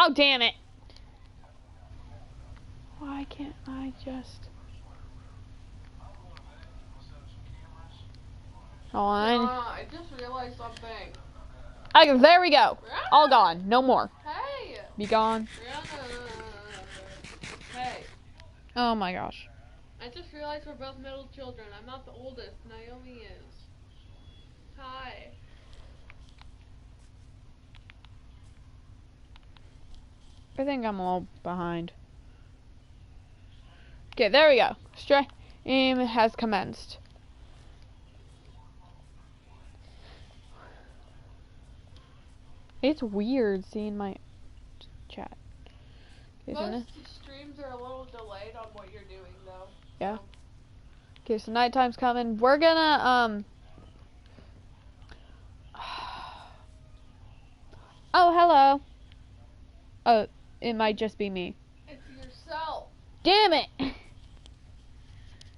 Oh, damn it. Why can't I just... Hold on. I just realized something. Okay, there we go. Rihanna. All gone. No more. Hey. Be gone. Rihanna. Hey. Oh my gosh. I just realized we're both middle children. I'm not the oldest. Naomi is. Hi. I think I'm all behind. Okay, there we go. Stream has commenced. It's weird seeing my chat. Most streams are a little delayed on what you're doing, though. Yeah. Okay, so nighttime's coming. We're gonna, Oh, hello. Oh, it might just be me. It's yourself. Damn it!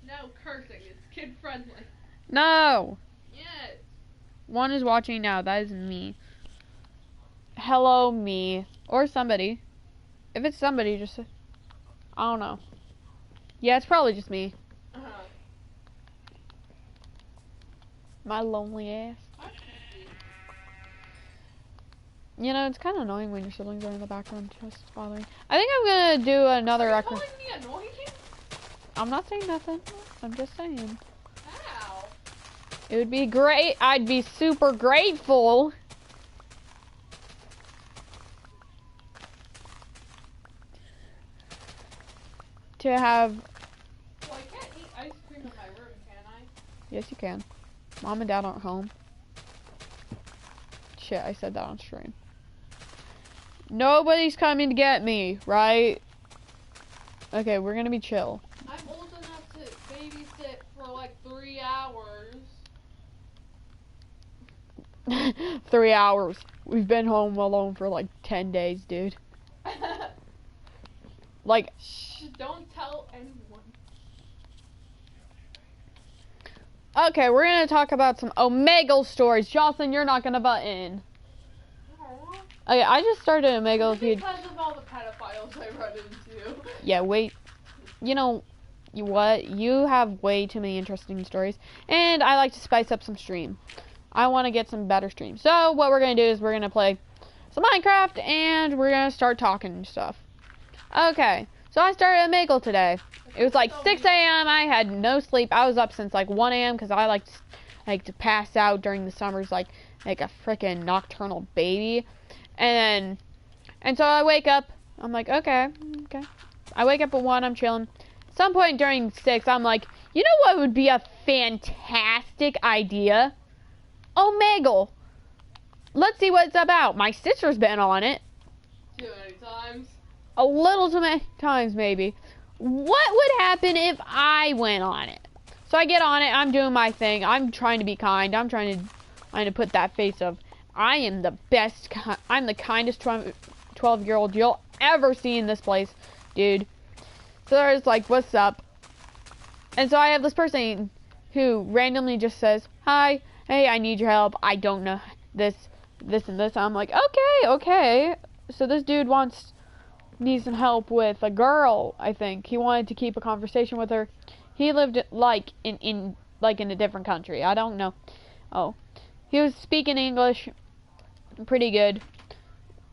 No cursing. It's kid friendly. No! Yes. One is watching now. That is me. Hello, me. Or somebody. If it's somebody, just... I don't know. Yeah, it's probably just me. My lonely ass. You know, it's kind of annoying when your siblings are in the background just bothering. I think I'm going to do another record. Are you calling me annoying? I'm not saying nothing. I'm just saying. How? It would be great. I'd be super grateful. To have... Well, I can't eat ice cream in my room, can I? Yes, you can. Mom and Dad aren't home. Shit, I said that on stream. Nobody's coming to get me, right? Okay, we're gonna be chill. I'm old enough to babysit for like 3 hours. 3 hours. We've been home alone for like 10 days, dude. Like... Shh, don't tell anyone. Okay, we're gonna talk about some Omegle stories. Jocelyn, you're not gonna butt in. Aww. Okay, I just started Omegle. Because of all the pedophiles I run into. Yeah, wait. You know, what? You have way too many interesting stories. And I like to spice up some stream. I want to get some better streams. So, what we're gonna do is we're gonna play some Minecraft. And we're gonna start talking and stuff. Okay, so I started Omegle today. It was like 6 a.m. I had no sleep. I was up since like 1 a.m. because I like to pass out during the summers like a freaking nocturnal baby. And so I wake up. I'm like, okay. I wake up at 1. I'm chilling. At some point during 6, I'm like, you know what would be a fantastic idea? Omegle. Let's see what it's about. My sister's been on it. Too many times. A little too many times, maybe. What would happen if I went on it? So I get on it. I'm doing my thing. I'm trying to be kind. I'm trying to put that face of, I am the best. I'm the kindest 12-year-old you'll ever see in this place, dude. So there's like, what's up? And so I have this person who randomly just says, hi, hey, I need your help. I don't know this, and this. I'm like, okay. So this dude needs some help with a girl, I think. He wanted to keep a conversation with her. He lived like in a different country. I don't know. Oh. He was speaking English pretty good.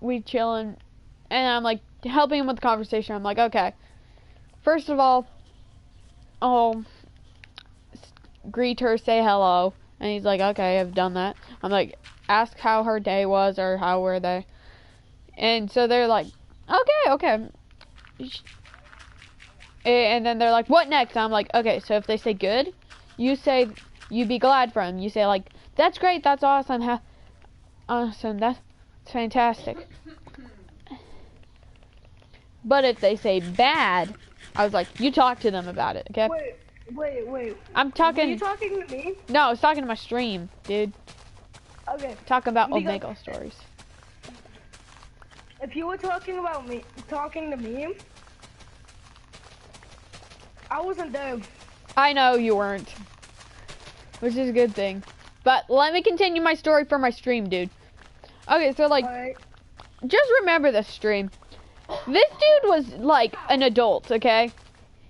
We chilling, and I'm like helping him with the conversation. I'm like, okay. First of all, greet her, say hello. And he's like, okay, I've done that. I'm like, ask how her day was or how were they. And so they're like, okay. And then they're like, what next? I'm like, okay, so if they say good, you say, you be glad for them. You say like, that's great, that's awesome, awesome, that's fantastic. But if they say bad, I was like, you talk to them about it, okay? Wait. I'm talking. Are you talking to me? No, I was talking to my stream, dude. Okay. Talking about Omegle stories. If you were talking to me, I wasn't there. I know you weren't, which is a good thing. But let me continue my story for my stream, dude. Okay, so like, Alright. just remember this stream. This dude was like an adult, okay?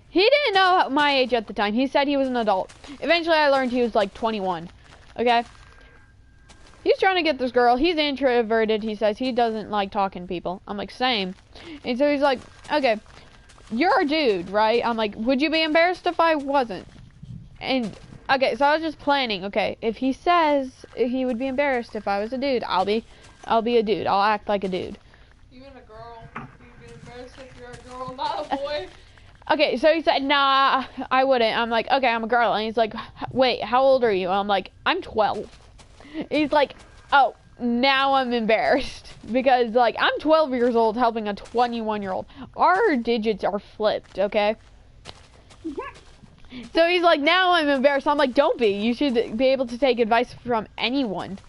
He didn't know my age at the time. He said he was an adult. Eventually I learned he was like 21, okay? He's trying to get this girl. He's introverted. He says he doesn't like talking to people. I'm like, same. And so he's like, okay, you're a dude, right? I'm like, would you be embarrassed if I wasn't? And, okay, so I was just planning, okay, if he says he would be embarrassed if I was a dude, I'll be a dude. I'll act like a dude. Even a girl. You'd be embarrassed if you're a girl, not a boy. Okay, so he said, nah, I wouldn't. I'm like, okay, I'm a girl. And he's like, wait, how old are you? I'm like, I'm 12. He's like, oh, now I'm embarrassed. Because, like, I'm 12 years old helping a 21-year-old. Our digits are flipped, okay? So he's like, now I'm embarrassed. I'm like, don't be. You should be able to take advice from anyone.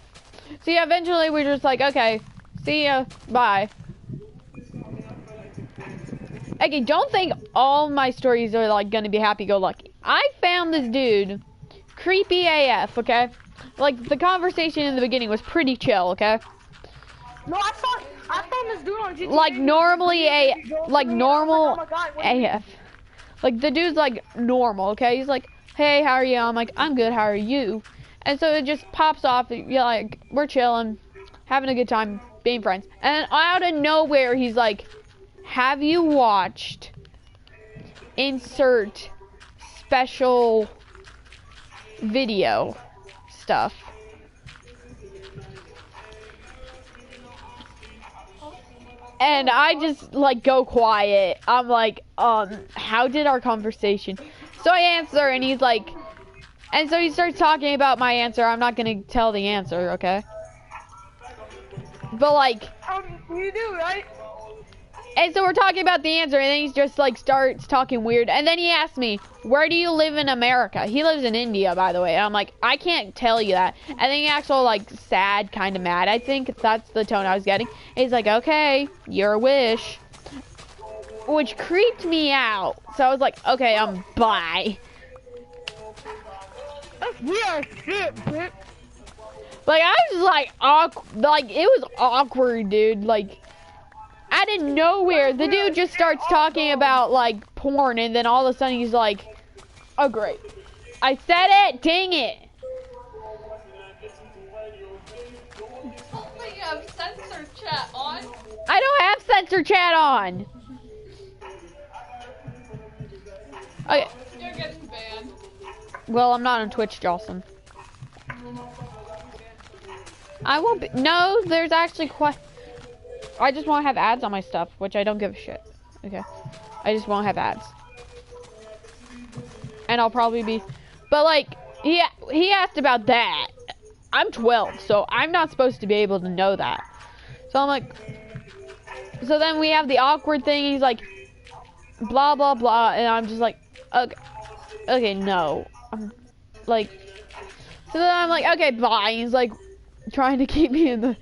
So yeah, eventually we're just like, okay, see ya, bye. Okay, don't think all my stories are like gonna be happy-go-lucky. I found this dude creepy AF, okay? Like, the conversation in the beginning was pretty chill, okay? No, I found this dude on GTA. Like, normally normal Oh my God, what are you- AF. Like, the dude's, like, normal, okay? He's like, hey, how are you? I'm like, I'm good, how are you? And so it just pops off, you're like, we're chilling, having a good time, being friends. And out of nowhere, he's like, have you watched insert special video stuff? And I just, like, go quiet. I'm like, how did our conversation? So I answer, and he's like, and so he starts talking about my answer. I'm not gonna tell the answer, okay? But, like, You do, right? and so we're talking about the answer, and then he just, like, starts talking weird. And then he asks me, where do you live in America? He lives in India, by the way. And I'm like, I can't tell you that. And then he acts all, like, sad, kind of mad. I think that's the tone I was getting. And he's like, okay, your wish. Which creeped me out. So I was like, okay, bye. We are shit, bitch. Like, I was like, like, it was awkward, dude. Like, out of nowhere, the dude just starts talking about, like, porn, and then all of a sudden he's like, oh, great. I said it! Dang it! Hopefully you have censor chat on. I don't have censor chat on! Okay. You're getting banned. Well, I'm not on Twitch, Jawson. I won't be. No, there's actually quite. I just won't have ads on my stuff, which I don't give a shit. Okay. I just won't have ads. And I'll probably be. But, like, he asked about that. I'm 12, so I'm not supposed to be able to know that. So I'm like. So then we have the awkward thing. He's like, blah, blah, blah. And I'm just like, okay, no. I'm like. So then I'm like, okay, bye. He's like, trying to keep me in the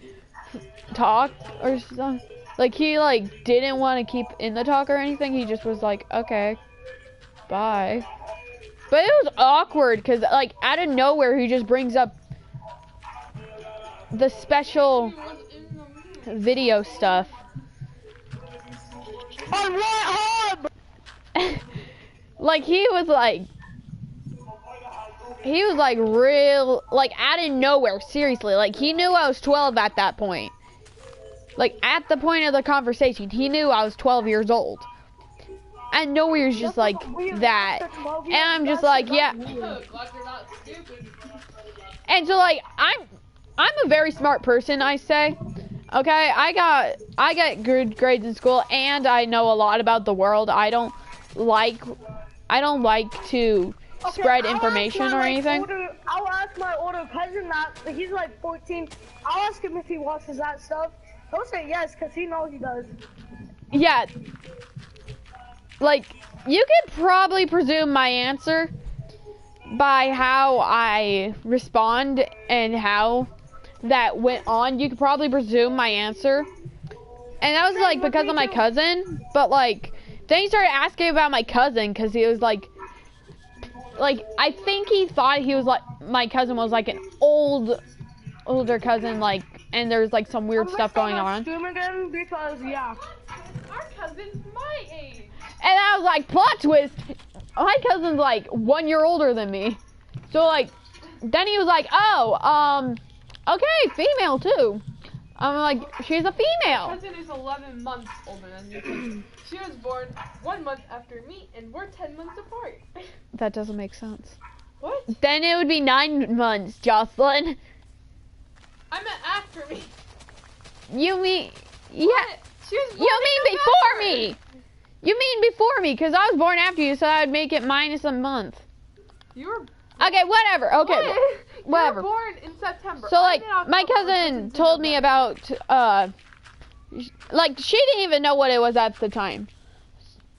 talk or something. Like, he, like, didn't want to keep in the talk or anything. He just was like, okay, bye. But it was awkward because, like, out of nowhere, he just brings up the special video stuff. On what hub? Like, he was like real, like, out of nowhere, seriously. Like, he knew I was 12 at that point. Like, at the point of the conversation, he knew I was 12 years old. And nowhere's just like that. And I'm just like, yeah. Glad you're not stupid. And so, like, I'm a very smart person, I say. Okay, I got good grades in school, and I know a lot about the world. I don't like to spread information or anything. I'll ask my older cousin that. He's like 14. I'll ask him if he watches that stuff. He'll say yes, because he knows he does. Yeah. Like, you could probably presume my answer by how I respond and how that went on. You could probably presume my answer. And that was, like, because of my cousin. But, like, then he started asking about my cousin because he was, like, I think he thought he was, like, my cousin was, like, an older cousin, like, and there's like some weird stuff going on. Stream again because yeah. Our cousin's my age. And I was like, plot twist. My cousin's like 1 year older than me. So like, then he was like, oh, okay, female too. I'm like, she's a My female. cousin is 11 months older than me. She was born 1 month after me, and we're 10 months apart. That doesn't make sense. What? Then it would be 9 months, Jocelyn. I meant after me. You mean, yeah. What? She was born You in mean before November. me. You mean before me, because I was born after you, so I would make it minus a month. You were. Okay, whatever. Okay, What? whatever. You were born in September. So like, I'm in my October, cousin cousin's in told me November. about, like, she didn't even know what it was at the time.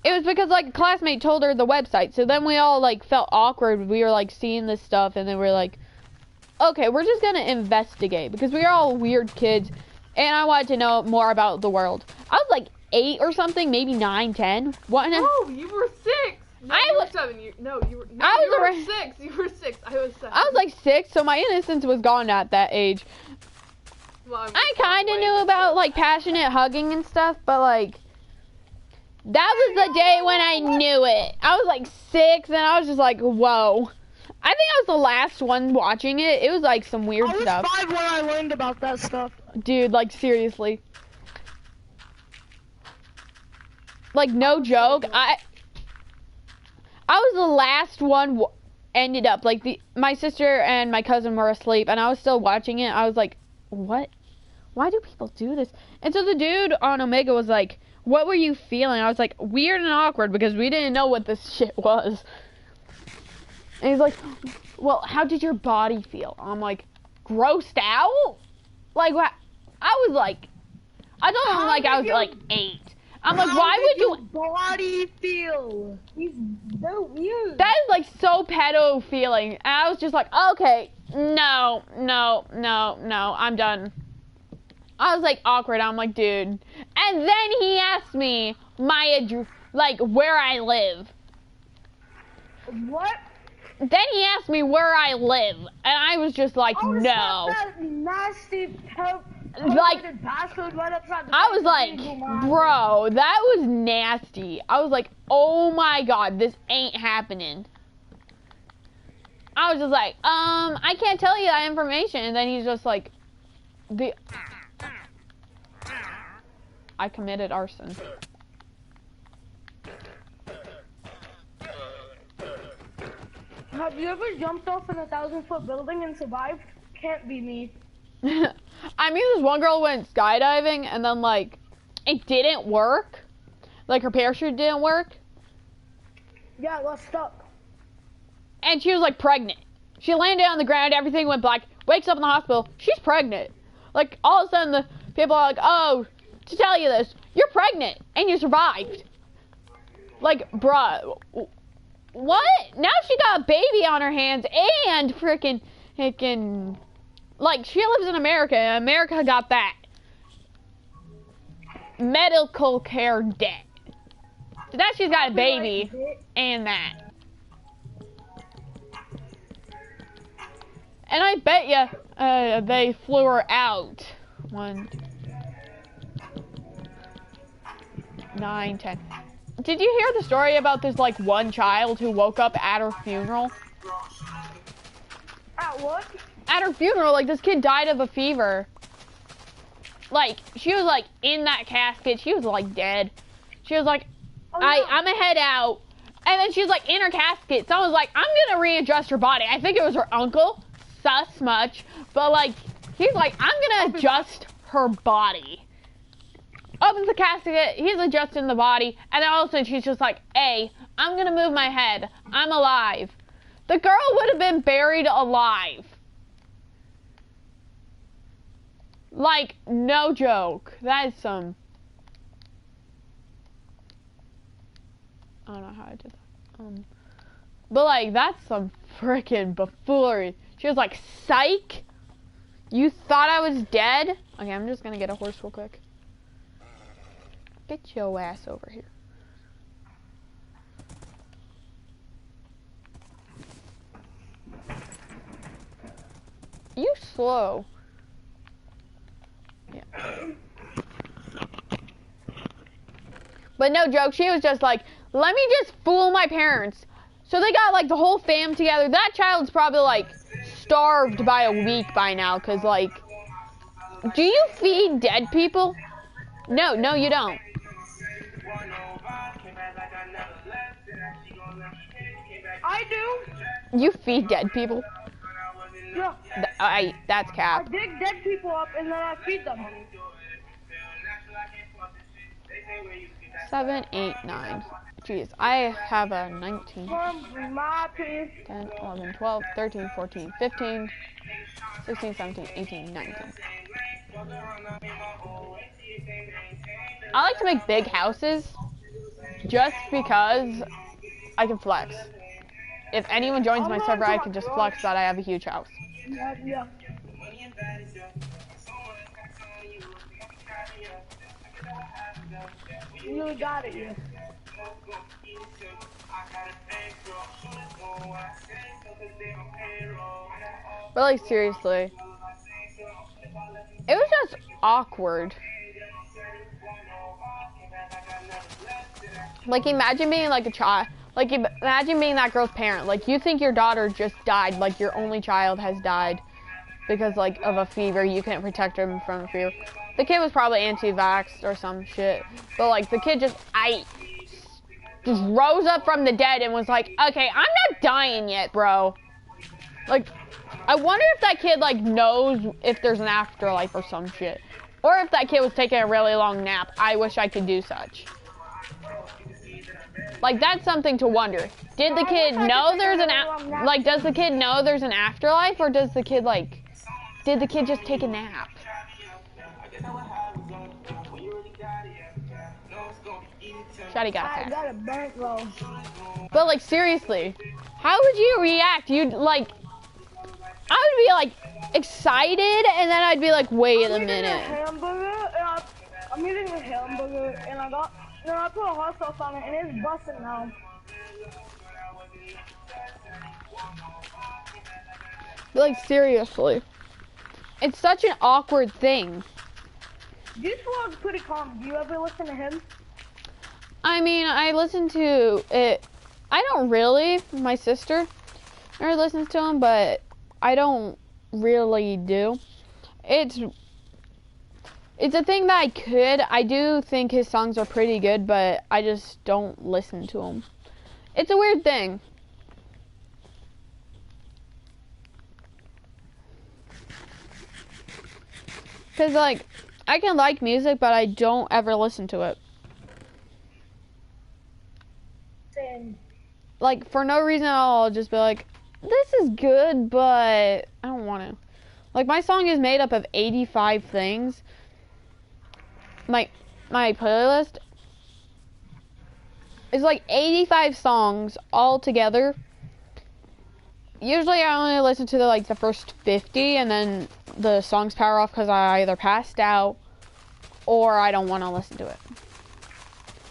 It was because, like, a classmate told her the website, so then we all, like, felt awkward. We were, like, seeing this stuff, and then we were like, okay, we're just gonna investigate, because we were all weird kids, and I wanted to know more about the world. I was, like, 8 or something, maybe 9, 10. What? No, you were 6. No, I you were was- 7. No, you were. No, I was you were around- 6. You were 6. I was 7. I was, like, 6, so my innocence was gone at that age. Well, I kind of knew about, like, passionate hugging and stuff, but, like, that was the day when I knew it. I was, like, 6, and I was just like, whoa. I think I was the last one watching it. It was, like, some weird I was stuff. 5 when I learned about that stuff. Dude, like, seriously. Like, no joke. I was the last one ended up. Like, my sister and my cousin were asleep, and I was still watching it. I was like, what? Why do people do this? And so the dude on Omega was like, what were you feeling? I was like, weird and awkward, because we didn't know what this shit was. And he's like, well, how did your body feel? I'm like, grossed out? Like, what? I was like, I told him, How like, I did was you- like 8. I'm like, How why did would your you? body feel? They're weird. That is like so pedo feeling. And I was just like, okay, no, I'm done. I was like awkward. I'm like, dude. And then he asked me like where I live. What? Then he asked me where I live, and I was just like, Oh, it's no. not that nasty Like, bastard right outside the I was fucking like, Google Maps. bro, that was nasty. I was like, oh my god, this ain't happening. I was just like, I can't tell you that information. And then he's just like, I committed arson. Have you ever jumped off an 1,000-foot building and survived? Can't be me. I mean, this one girl went skydiving, and then, like, it didn't work. Like, her parachute didn't work. Yeah, I got stuck. And she was, like, pregnant. She landed on the ground, everything went black, wakes up in the hospital, she's pregnant. Like, all of a sudden, the people are like, oh, to tell you this, you're pregnant, and you survived. Like, bruh, what? Now she got a baby on her hands, and freaking, like, she lives in America, and America got that. Medical care debt. So now she's got a baby, and that. And I bet you, they flew her out. 1, 9, 10. Did you hear the story about this, like, one child who woke up at her funeral? At what? At her funeral, like, this kid died of a fever. Like, she was, like, in that casket. She was, like, dead. She was like, Oh, no. I'm gonna head out. And then she was, like, in her casket. So I was like, I'm gonna readjust her body. I think it was her uncle. Sus much. But, like, he's like, I'm gonna adjust her body. Opens the casket. He's adjusting the body. And then all of a sudden, she's just like, hey, I'm gonna move my head. I'm alive. The girl would have been buried alive. Like, no joke. That is some... I don't know how I did that. But, like, that's some freaking buffoonery. She was like, psych? You thought I was dead? Okay, I'm just gonna get a horse real quick. Get your ass over here. You slow. Yeah. But no joke, she was just like, let me just fool my parents. So they got like the whole fam together. That child's probably like starved by a week by now, cause like, do you feed dead people? No, you don't. I do. You feed dead people? Yeah. That's I cap. dig dead people up and then I feed them. 7, 8, 9. Jeez, I have a 19, From my piece. 10, 11, 12, 13, 14, 15, 16, 17, 18, 19. I like to make big houses just because I can flex. If anyone joins my server, I can just flex that I have a huge house. Yeah. You really got it, yeah. But like seriously, it was just awkward. Like imagine being like a child, like imagine being that girl's parent. Like you think your daughter just died, like your only child has died because like of a fever. You can't protect him from a fever. The kid was probably anti-vaxxed or some shit, but like the kid just rose up from the dead and was like, okay, I'm not dying yet, bro. Like, I wonder if that kid like knows if there's an afterlife or some shit, or if that kid was taking a really long nap. I wish I could do such. Like that's something to wonder. Did the kid know there's an does the kid know there's an afterlife, or does the kid like, did the kid just take a nap? Shotty got I a got a bankroll. But like seriously, how would you react? You'd like, I would be like excited, and then I'd be like, wait a minute. I'm eating a hamburger, and I put a hot sauce on it, and it's busting now. But like seriously, it's such an awkward thing. This one's pretty calm. Do you ever listen to him? I mean, I listen to it. I don't really. My sister listens to him, but I don't really do. It's a thing that I could. I do think his songs are pretty good, but I just don't listen to them. It's a weird thing. Cause like, I can like music, but I don't ever listen to it. Same. Like, for no reason at all, I'll just be like, this is good, but I don't want to. Like, my song is made up of 85 things. My playlist is like 85 songs all together. Usually I only listen to the first 50, and then the songs power off because I either passed out or I don't want to listen to it.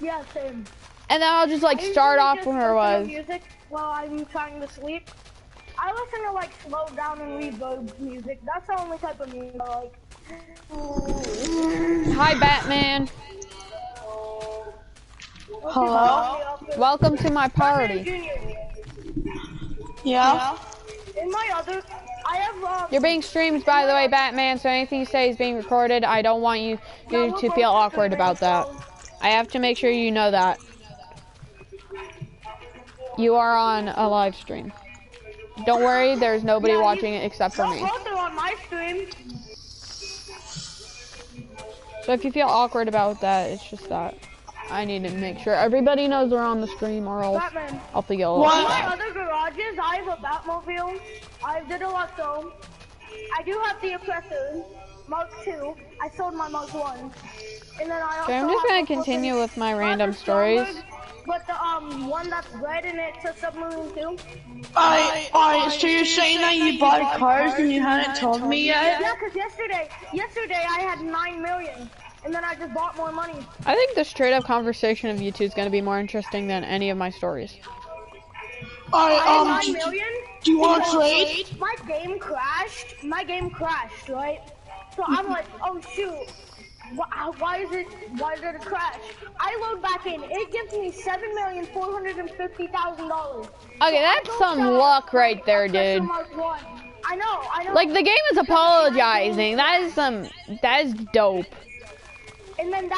Yeah, same. And then I'll just start off where it was. Music while I'm trying to sleep. I listen to slow down and reverb music. That's the only type of music I like. Hi, Batman. Hello? Welcome to my party. Yeah? In my other, I have, You're being streamed, by the way, Batman, so anything you say is being recorded. I don't want you to feel awkward about that. I have to make sure you know that. You are on a live stream. Don't worry, there's nobody watching it except for me. Both are on my stream. So if you feel awkward about that, it's just that I need to make sure everybody knows we're on the stream, or else Batman. I'll feel In awkward. my other garages, I have a Batmobile. I did a lot so. I do have the Oppressor Mark II. I sold my Mark I. And then I also Okay, I'm just gonna continue with my random stories. But the one that's red and it's a submarine too. Alright, so you're saying that you bought cars and you hadn't told me yet? Yeah, cause yesterday I had 9 million, and then I just bought more money. I think the straight up conversation of you two is gonna be more interesting than any of my stories. I had 9 million. Do you want to trade? My game crashed, right? So I'm like, oh shoot, why did it crash? I load back in, it gives me $7,450,000. Okay, that's some luck right there, dude. I know. Like, the game is apologizing. That is dope. And then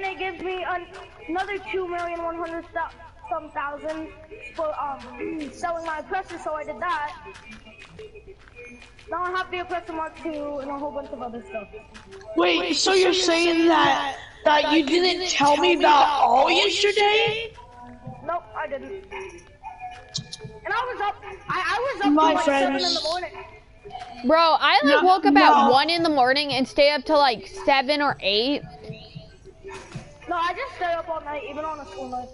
it gives me another 2,100,000 for selling my oppressor, so I did that. Now I have the oppressor Mark II and a whole bunch of other stuff. Wait, so you're saying that you didn't tell me about all yesterday? Nope, I didn't. And I was up till like 7 in the morning. Bro, I like woke up at 1 in the morning and stay up till like 7 or 8. No, I just stay up all night, even on a school night.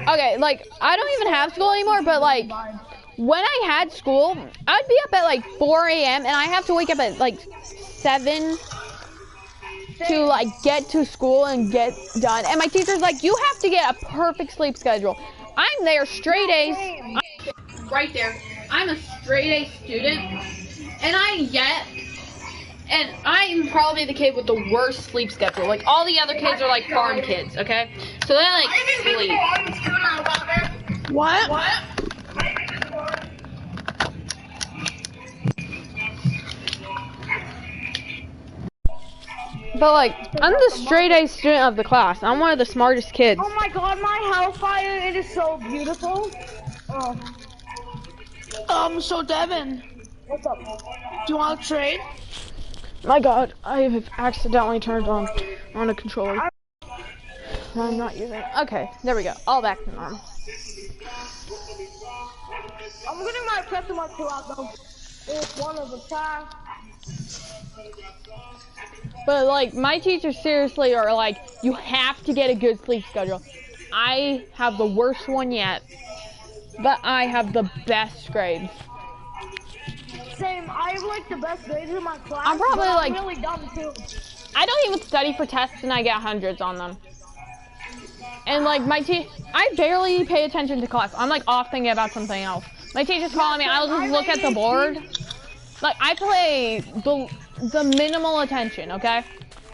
Okay, like, I don't even have school anymore, but like, when I had school, I'd be up at like 4 a.m. and I have to wake up at like 7 to like get to school and get done. And my teacher's like, you have to get a perfect sleep schedule. I'm there straight A's. Right there. I'm a straight A student. And I'm probably the kid with the worst sleep schedule. Like, all the other kids are like farm kids, okay? So they like sleep. What? But like, I'm the straight A student of the class. I'm one of the smartest kids. Oh my god, my hellfire, it is so beautiful. Oh. So Devin, What's up? do you want to trade? My god, I have accidentally turned on a controller. I'm not using it. Okay, there we go. All back to normal. I'm getting my oppressor Mark II out though. It's one of the time. But like, my teachers seriously are like, you have to get a good sleep schedule. I have the worst one yet, but I have the best grades. Same, I have like the best grades in my class. I'm probably like, really dumb too. I don't even study for tests and I get hundreds on them. And like I barely pay attention to class. I'm like off thinking about something else. My teacher's calling me, I'll just look at the board. Like, I pay the minimal attention, okay?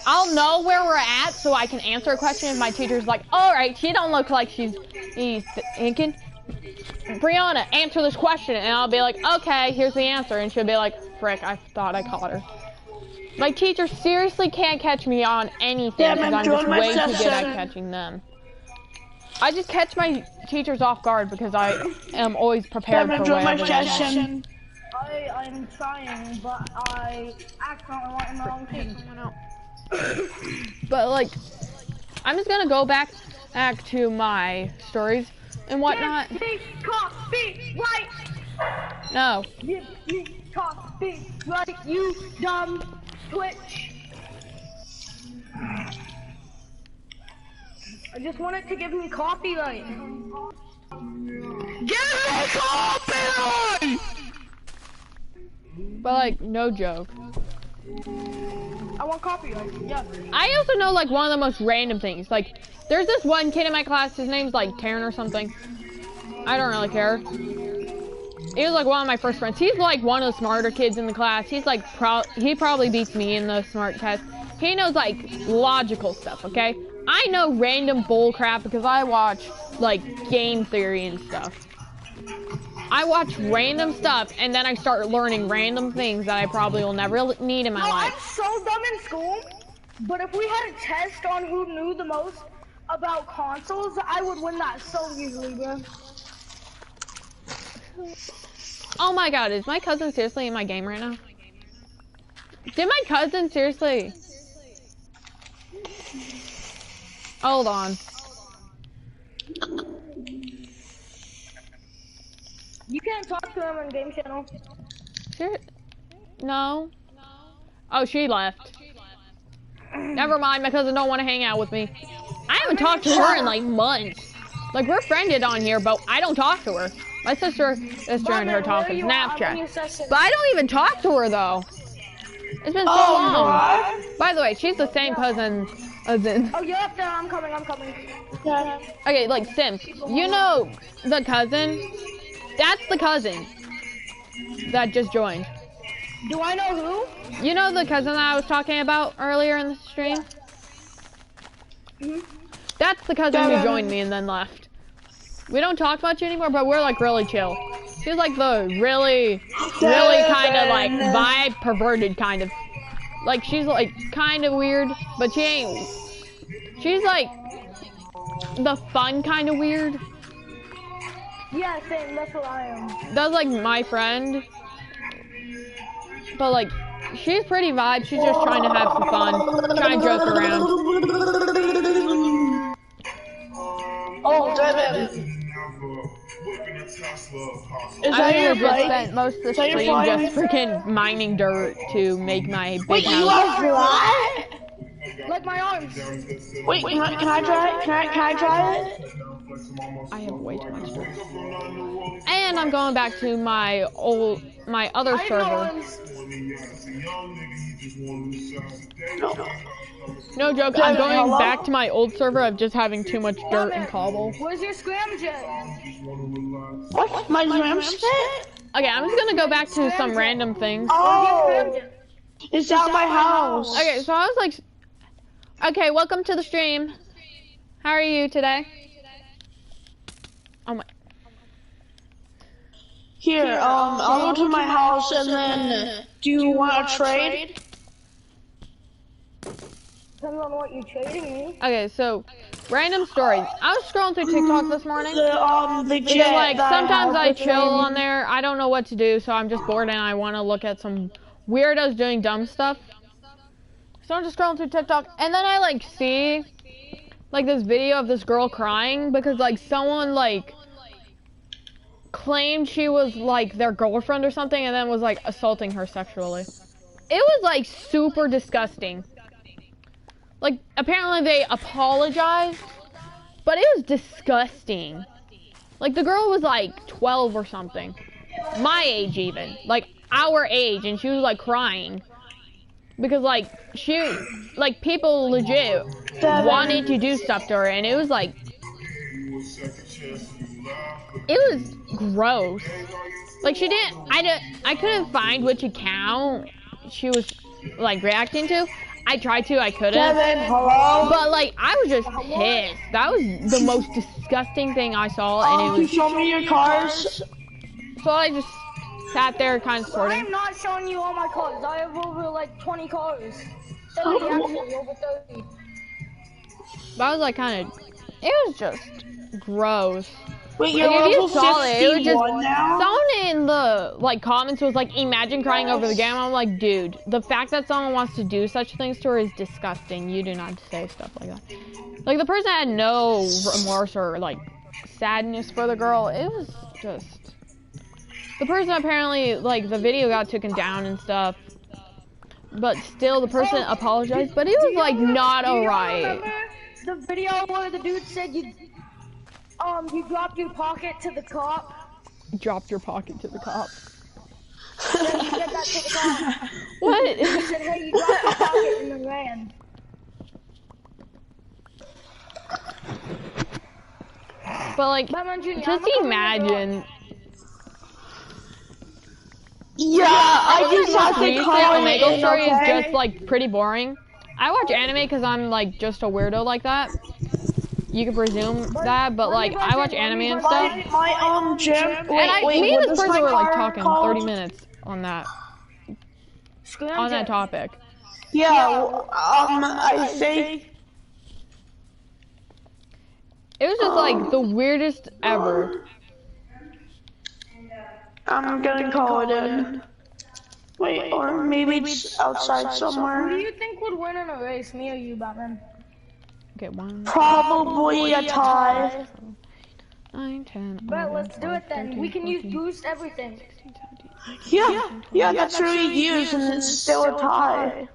I'll know where we're at so I can answer a question if my teacher's like, alright, she don't look like he's thinking. Brianna, answer this question. And I'll be like, okay, here's the answer. And she'll be like, frick, I thought I caught her. My teacher seriously can't catch me on anything because I'm just way too good at catching them. I just catch my teachers off guard because I am always prepared for whatever they want. I'm trying, but I accidentally went in the wrong thing. But like, I'm just gonna go back to my stories and whatnot. Give me coffee, right? No. Give me coffee, right? You dumb Twitch. I just wanted to give me coffee, like. Give me coffee! But like, no joke. I want coffee, like, yeah. I also know like one of the most random things. Like, there's this one kid in my class, his name's like Taryn or something. I don't really care. He was like one of my first friends. He's like one of the smarter kids in the class. He's like, he probably beats me in the smart test. He knows like logical stuff, okay? I know random bull crap because I watch like game theory and stuff. I watch random stuff and then I start learning random things that I probably will never need in my life. I'm so dumb in school, but if we had a test on who knew the most about consoles, I would win that so easily, bro. Oh my god, is my cousin seriously in my game right now? Did my cousin seriously? Hold on. You can't talk to him on game channel. Sure. No. Oh, she left. Never mind, my cousin don't want to hang out with me. I haven't talked to her in like months. Like, we're friended on here, but I don't talk to her. My sister and her talk on Snapchat. But I don't even talk to her though. It's been so long. God. By the way, she's the same cousin as in. Oh, you're up there. I'm coming. Yeah. Okay, like Sims. You know the cousin? That's the cousin that just joined. Do I know who? You know the cousin that I was talking about earlier in the stream? That's the cousin who joined me and then left. We don't talk much anymore, but we're like really chill. She's like the really kind of like vibe perverted kind of. Like she's like kind of weird, but she ain't. She's like the fun kind of weird. Yeah, same. That's what I am. That's like my friend. But like, she's pretty vibe. She's just trying to have some fun, trying to joke around. Oh, Devin. Is I that your just bike? spent most of the Is that your stream bike? just freaking mining dirt to make my big Wait, you house. have what? Like my arms. Wait, can I try it? Can I try it? I have way too much dirt. And I'm going back to my other I have no server. arms. No joke, I'm going back to my old server of just having too much dirt and cobble. Where's your scramjet? What? My ramjet? Okay, I'm just gonna go back to some random things. Oh, it's at my house. Okay, so I was like, okay, welcome to the stream. How are you today? Oh my. Here, I'll go to my house and then. Do you want to trade? Depends on what you're trading me. Okay, so random stories. I was scrolling through TikTok this morning. The Because jet. like that sometimes I has the chill thing. on there. I don't know what to do, so I'm just bored and I want to look at some weirdos doing dumb stuff. So I'm just scrolling through TikTok, and then I like see like this video of this girl crying because like someone like claimed she was like their girlfriend or something, and then was like assaulting her sexually. It was like super disgusting. Like apparently they apologized, but it was disgusting. Like the girl was like 12 or something, my age even, like our age, and she was like crying because like people legit wanted to do stuff to her, and it was like it was gross. Like she didn't, I couldn't find which account she was like reacting to. I tried to, I couldn't. Devin, hello? But like I was just pissed. That was the most disgusting thing I saw, and it Can you was show me your cars? so I just sat there kind of I sorting. am not showing you all my cars. I have over like 20 cars. 70 actually, over 30. But I was like kind of, it was just gross. Wait, you're Like, if you level saw it, it was just 51 now? someone in the like comments was like, imagine crying over the game. I'm like, dude, the fact that someone wants to do such things to her is disgusting. You do not say stuff like that. Like the person had no remorse or like sadness for the girl. It was just, the person apparently like the video got taken down and stuff, but still the person apologized, but it was like not alright. The video where the dude said you dropped your pocket to the cop. Dropped your pocket to the cop. Yeah, you said that to the cop. What? He said, hey, you dropped your pocket in the van. But like, Batman Jr., just I'm gonna imagine. Yeah, I just have to Recent call Omega it, story is okay? just like pretty boring. I watch anime because I'm like just a weirdo like that. You can presume that, but like I watch anime and stuff. My gym. And me and this person were like talking 30 minutes on that topic. Yeah, I think. It was just like the weirdest ever. I'm gonna call it in. Wait, or maybe it's outside Who do somewhere. you think would win in a race, me or you, Batman? Okay, 1, Probably a tie. 9, 10, But 11, let's do 12, it then. 13, We can use 14, boost everything. 16, 17. Yeah, that's really used and it's still a tie.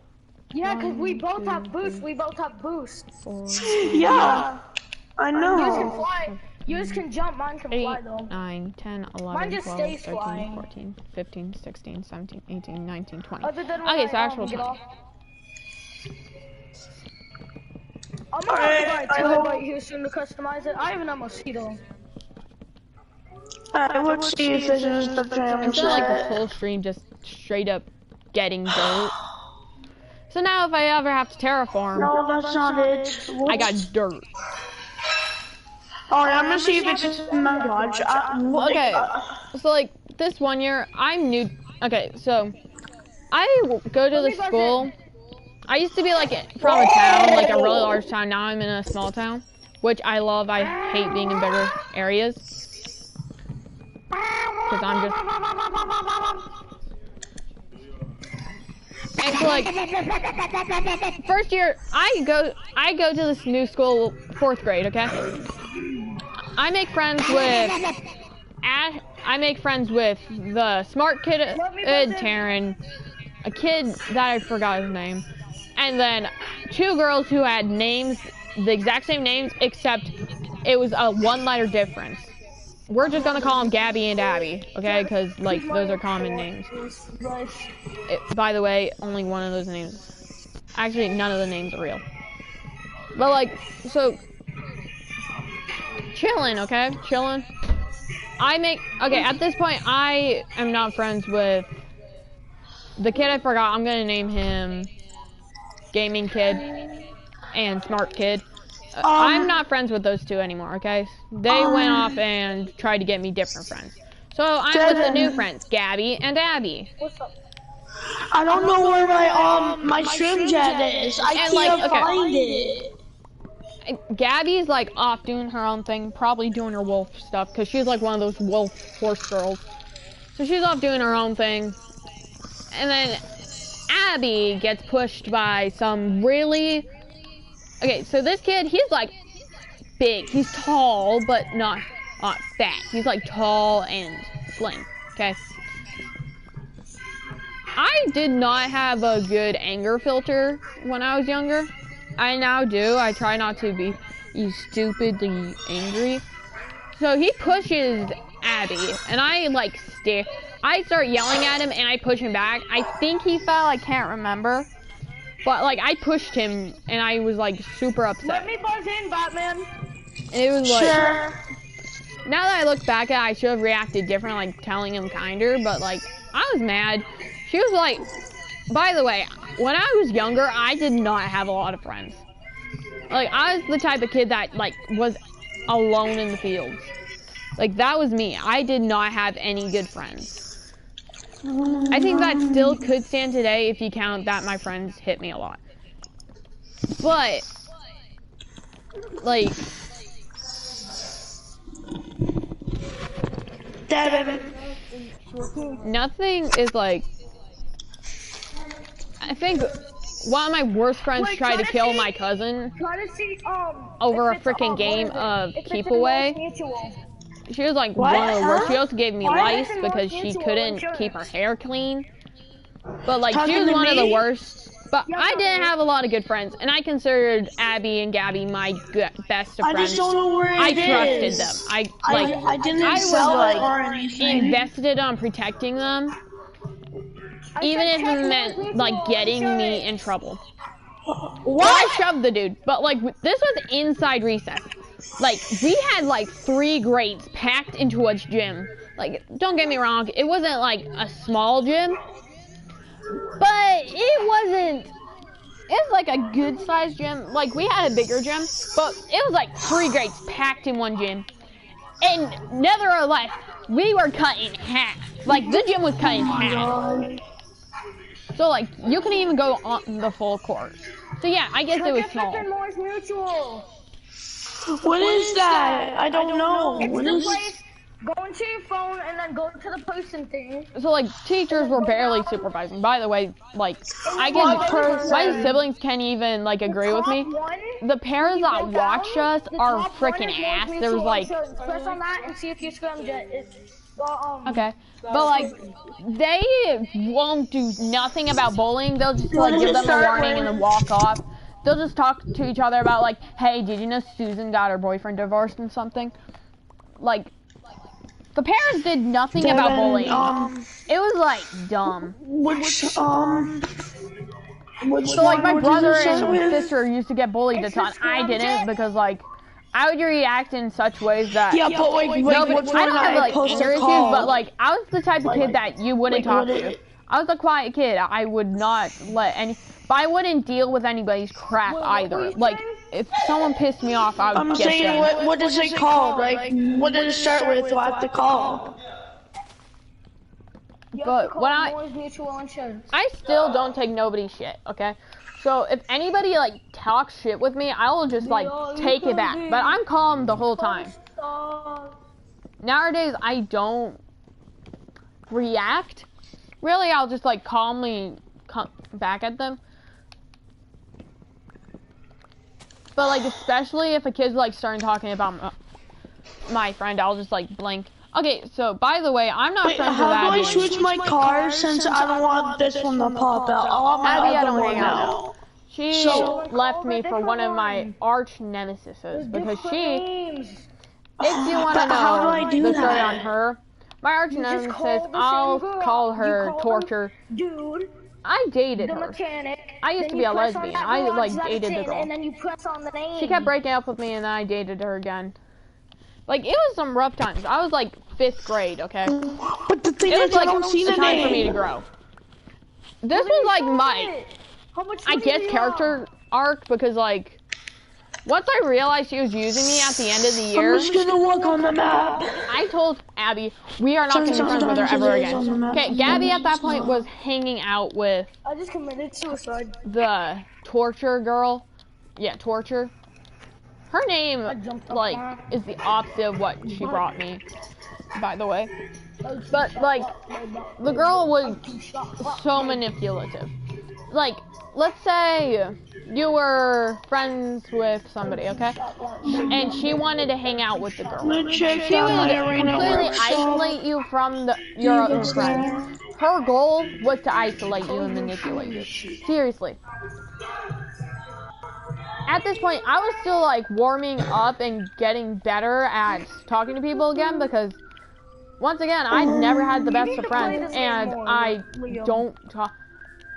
Yeah, because we both have boost. We both have boost. 4, Yeah, I Yours can know. fly. Yours can jump. Mine can 8, fly though. 9, 10, 11, Mine just 12, stays 13, flying. 14, 15, 16, 17, 18, 19, 20. Other than when Okay, I so actual get time. off. I'm gonna have to buy a toy right here soon to customize it. I have a mosquito. I would see if this is the jam Instead of like the set. full stream, just straight up getting dirt. So now if I ever have to terraform, No, that's not it. I got dirt. Alright, I'm gonna see if it's in my garage. Okay, so like this one year, I'm new. Okay, so I go to the school. I used to be like from a town, like a really large town. Now I'm in a small town, which I love. I hate being in bigger areas because I'm just. And so like first year, I go to this new school, 4th grade. Okay, I make friends with the smart kid, Taryn, a kid that I forgot his name, and then 2 girls who had names, the exact same names, except it was a 1-letter difference. We're just gonna call them Gabby and Abby, okay? Because like those are common names. By the way, only one of those names. Actually, none of the names are real. But like, so chilling, okay? Chilling. Okay, at this point, I am not friends with the kid I forgot. I'm gonna name him Gaming Kid and Smart Kid. I'm not friends with those 2 anymore, okay? They went off and tried to get me different friends. So I'm with the new friends, Gabby and Abby. I don't know where my stream chat is. I can't find it. Gabby's like off doing her own thing, probably doing her wolf stuff, because she's like one of those wolf horse girls. So she's off doing her own thing. And then Abby gets pushed by some really... Okay, so this kid, he's like big. He's tall, but not fat. He's like tall and slim, okay? I did not have a good anger filter when I was younger. I now do. I try not to be stupidly angry. So he pushes Abby, and I like stare. I start yelling at him, and I push him back. I think he fell. I can't remember. But like I pushed him, and I was like super upset. Let me buzz in, Batman. And it was like, Sure. now that I look back at it, I should have reacted different, like telling him kinder. But like I was mad. She was like, by the way, when I was younger, I did not have a lot of friends. Like I was the type of kid that like was alone in the fields. Like that was me. I did not have any good friends. I think that still could stand today if you count that my friends hit me a lot. But, like... Nothing is like... I think one of my worst friends tried to kill my cousin over a freaking game of Keep Away. She was like one of the worst. She also gave me lice because she couldn't keep her hair clean. But like she was one of the worst. But I didn't have a lot of good friends, and I considered Abby and Gabby my best of friends. I just don't know where it is. Trusted them. I didn't was like invested on protecting them, even if it meant like getting me in trouble. What? I shoved the dude, but like this was inside recess. Like, we had, like, 3 grades packed into a gym. Like, don't get me wrong, it wasn't, like, a small gym. But it wasn't... It was, like, a good-sized gym. Like, we had a bigger gym, but it was, like, 3 grades packed in one gym. And nevertheless, we were cut in half. Like, the gym was cut in half. So, like, you couldn't even go on the full court. So, yeah, I guess it was small. What is that? I don't know. What is... Go into your phone and then go to the person thing. So like teachers were barely supervising. By the way, like my siblings can't even like agree with me. The parents that watch us are freaking ass. There was like press on that and see if you scrummed it. Okay, but like they won't do nothing about bullying. They'll just like give them a warning and then walk off. They'll just talk to each other about like, hey, did you know Susan got her boyfriend divorced and something? Like, the parents did nothing about bullying. It was like dumb. So like my brother and sister used to get bullied a ton. I didn't because like I would react in such ways that but like, I don't have like anger issues, but like I was the type of kid that you wouldn't talk to. I was a quiet kid. I would not let but I wouldn't deal with anybody's crap either. Like, if someone pissed me off, I would I'm get saying, them. what is it called? Like, what did it start with? Do I have to call? But when I still don't take nobody's shit, okay? So if anybody like talks shit with me, I will just like take it back. But I'm calm the whole time. Nowadays, I don't react. Really, I'll just like calmly come back at them. But like, especially if a kid's like starting talking about my friend, I'll just like blink. Okay, so by the way, I'm not friends with Abby. How do I switch my car since I don't want this one to pop out? I want my Abby, I other don't one hang out now. She left me for one of my arch nemesis because she, if you want to know the story on her, my arch nemesis, I'll call her Torture. Dude, I dated the her. mechanic. I used to be a lesbian. I like dated the girl. And then you press on the name. She kept breaking up with me, and then I dated her again. Like, it was some rough times. I was like 5th grade, okay? But the thing It was is, like I don't see the time name. for me to grow. This was like my, I guess, character arc because like, once I realized she was using me at the end of the year, I'm just gonna look on the map. I told Abby we are not going to be friends with her ever again. Okay, Gabby at that point was hanging out with I just committed suicide. the Torture girl. Yeah, Torture. Her name, like, is the opposite of what she brought me, by the way. But, like, the girl was so manipulative. Like, let's say you were friends with somebody, okay? And she wanted to hang out with the girl. She would completely isolate you from your other friends. Her goal was to isolate you and manipulate you. Seriously. At this point, I was still like warming up and getting better at talking to people again because, once again, I never had the best of friends, and I don't talk.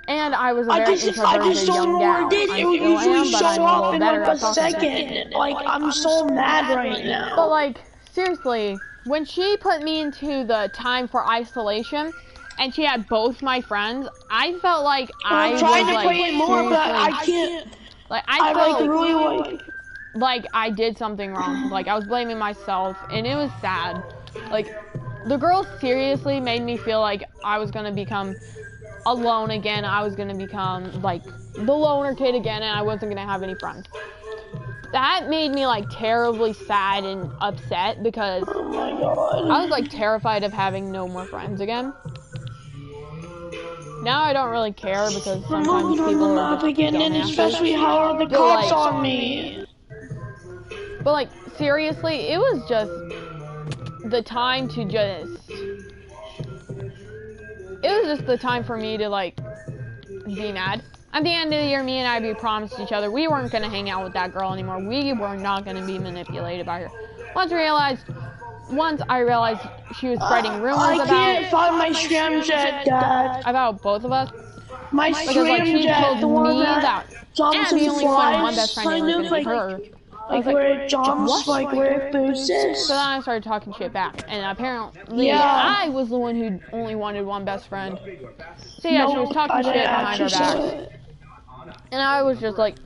And I was a very introverted young gal. I still am, but I'm a little better at talking. Like, I'm so mad right now. But like, seriously, when she put me into the time for isolation, and she had both my friends, I felt like I was trying to like play more, but I can't. Like I felt really like I did something wrong. Like I was blaming myself, and it was sad. Like the girl seriously made me feel like I was gonna become alone again. I was gonna become like the loner kid again, and I wasn't gonna have any friends. That made me like terribly sad and upset because oh my God. I was like terrified of having no more friends again. Now I don't really care because sometimes people are just again, and especially how are the cops on me. But like seriously, it was just the time to just. It was just the time for me to like be mad. At the end of the year, me and Ivy promised each other we weren't gonna hang out with that girl anymore. We were not gonna be manipulated by her. Once I realized she was spreading rumors I can't find my scramjet, Dad. about both of us. My scramjet, the one that jumps Abby and only wanted one flies. best friend, and it was gonna be her. Like where it jumps, like where it boosts. So then I started talking shit back, and apparently I was the one who only wanted one best friend. So yeah, she was talking shit behind our backs. And I was just like,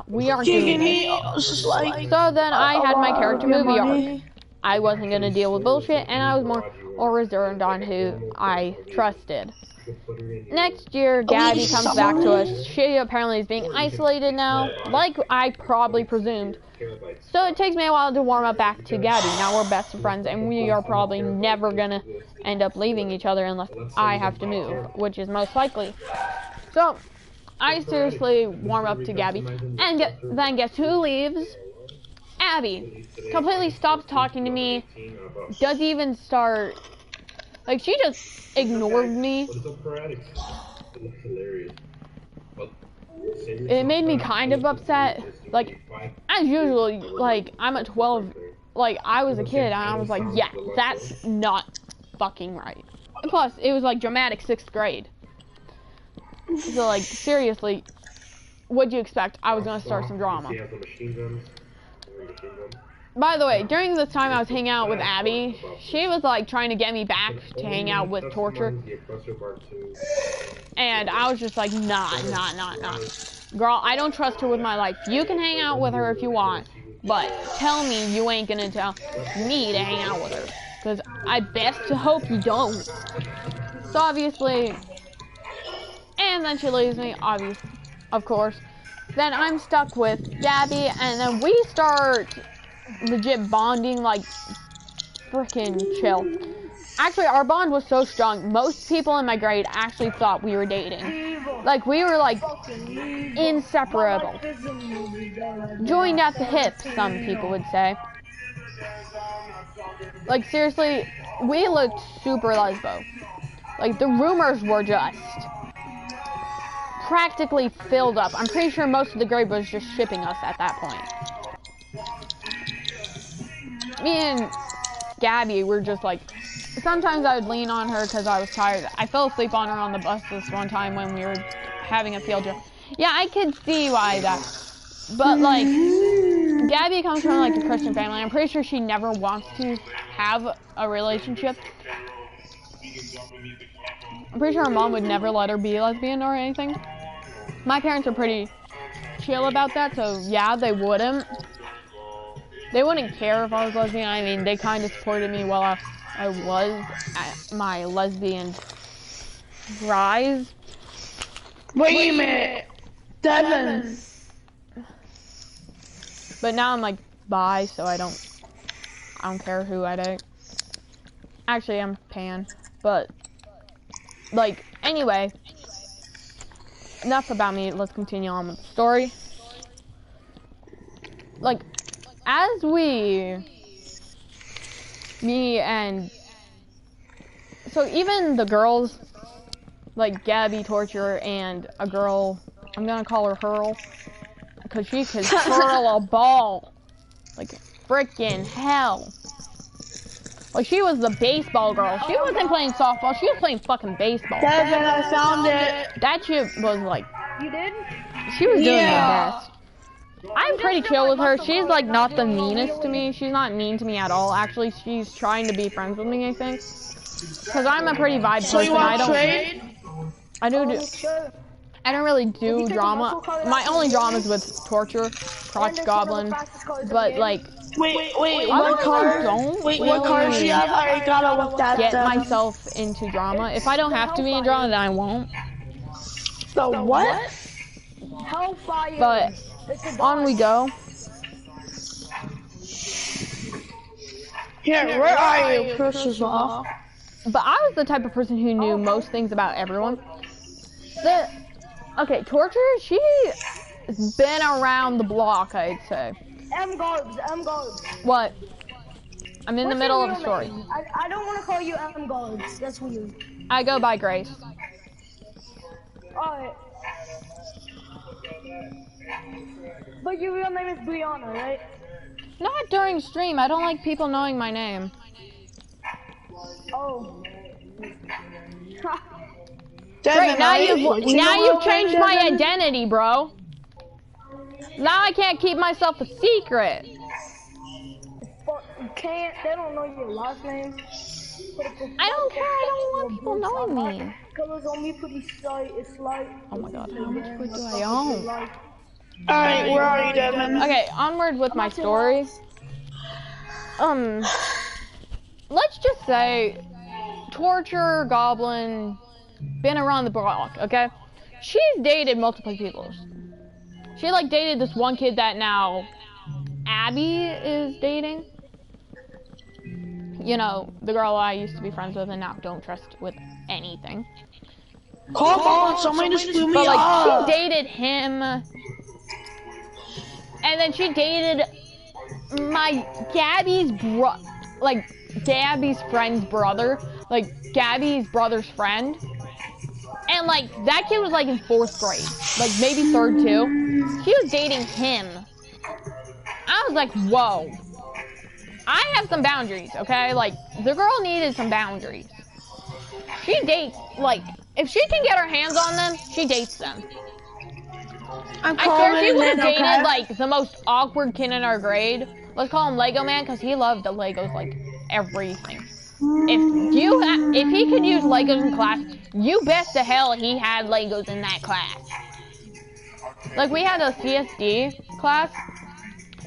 we aren't doing this. So then I had my character movie arc. I wasn't gonna deal with bullshit, and I was more reserved on who I trusted. Next year, Gabby comes back to us. She apparently is being isolated now, like I probably presumed. So it takes me a while to warm up back to Gabby. Now we're best of friends, and we are probably never gonna end up leaving each other unless I have to move, which is most likely. So I seriously warm up to Gabby, and then guess who leaves? Abby completely stops talking to me, doesn't even start, like, she just ignored me. It made me kind of upset. Like, as usual, like, I'm at 12, like, I was a kid, and I was like, yeah, that's not fucking right. And plus, it was, like, dramatic 6th grade. So, like, seriously, what'd you expect? I was gonna start some drama. By the way, during this time I was hanging out with Abby, she was like trying to get me back to hang out with Torture. And I was just like, nah. Girl, I don't trust her with my life. You can hang out with her if you want, but tell me you ain't gonna tell me to hang out with her. Because I best hope you don't. So obviously, and then she leaves me, obviously, of course. Then I'm stuck with Gabby, and then we start legit bonding like freaking chill. Actually, our bond was so strong, most people in my grade actually thought we were dating. Like, we were like inseparable. Joined at the hip, some people would say. Like, seriously, we looked super lesbo. Like, the rumors were just practically filled up. I'm pretty sure most of the grade was just shipping us at that point. Me and Gabby were just like, sometimes I would lean on her because I was tired. I fell asleep on her on the bus this one time when we were having a field trip. Yeah, I could see why that. But like, Gabby comes from like a Christian family. I'm pretty sure she never wants to have a relationship. I'm pretty sure her mom would never let her be lesbian or anything. My parents are pretty chill about that, so yeah, they wouldn't. They wouldn't care if I was lesbian. I mean, they kind of supported me while I was at my lesbian rise. Wait a minute, Devin. But now I'm like bi, so I don't care who I date. Actually, I'm pan, but like anyway. Enough about me. Let's continue on with the story. Like, as me and so even the girls, like Gabby, Torture, and a girl, I'm gonna call her Hurl, because she could hurl a ball like frickin' hell. Like, she was the baseball girl. She wasn't playing softball, she was playing fucking baseball. Devin, I found it. That shit was like, You did? she was doing her best. I'm pretty chill with her. She's like not the meanest to me. She's not mean to me at all. Actually, she's trying to be friends with me, I think. Cause I'm a pretty vibe So person. you want to trade? I don't really do take drama. a muscle car, My only drama is with Torture, Crotch Goblin, but like, Wait, I what car? don't Wait, what car do you have? I already gotta look that get up. myself into drama. If I don't have to be in drama, then I won't. The what? Hellfire. But on we go. Here, where are you, first of all? But I was the type of person who knew most things about everyone. Okay, Torture, she's been around the block, I'd say. M-Garbs. What? I'm in the What's middle your of a real story. name? I don't want to call you M-Garbs. That's weird. I go by Grace. Alright. But your real name is Brianna, right? Not during stream. I don't like people knowing my name. Oh. Great, now you've changed my identity, bro. Now I can't keep myself a secret. But you can't. They don't know your last name. I don't care. I don't want people knowing me. Colors on me pretty slight. It's like. Oh my god, how much food do I own? Alright, where are you, Devin? Okay, onward with my story. Let's just say Torture Goblin been around the block, okay? She's dated multiple people. She like dated this one kid that now Abby is dating. You know, the girl I used to be friends with and now don't trust with anything. Come on, somebody just blew me But like, up. she dated him, and then she dated my Gabby's friend's brother, like Gabby's brother's friend. And like, that kid was like in 4th grade, like maybe 3rd too. She was dating him. I was like, whoa. I have some boundaries, okay? Like, the girl needed some boundaries. She dates, like, if she can get her hands on them, she dates them. I swear she would have dated, like, the most awkward kid in our grade. let's call him Lego Man, because he loved the Legos like everything. If he could use Legos in class, you bet the hell he had Legos in that class. Like, we had a CSD class.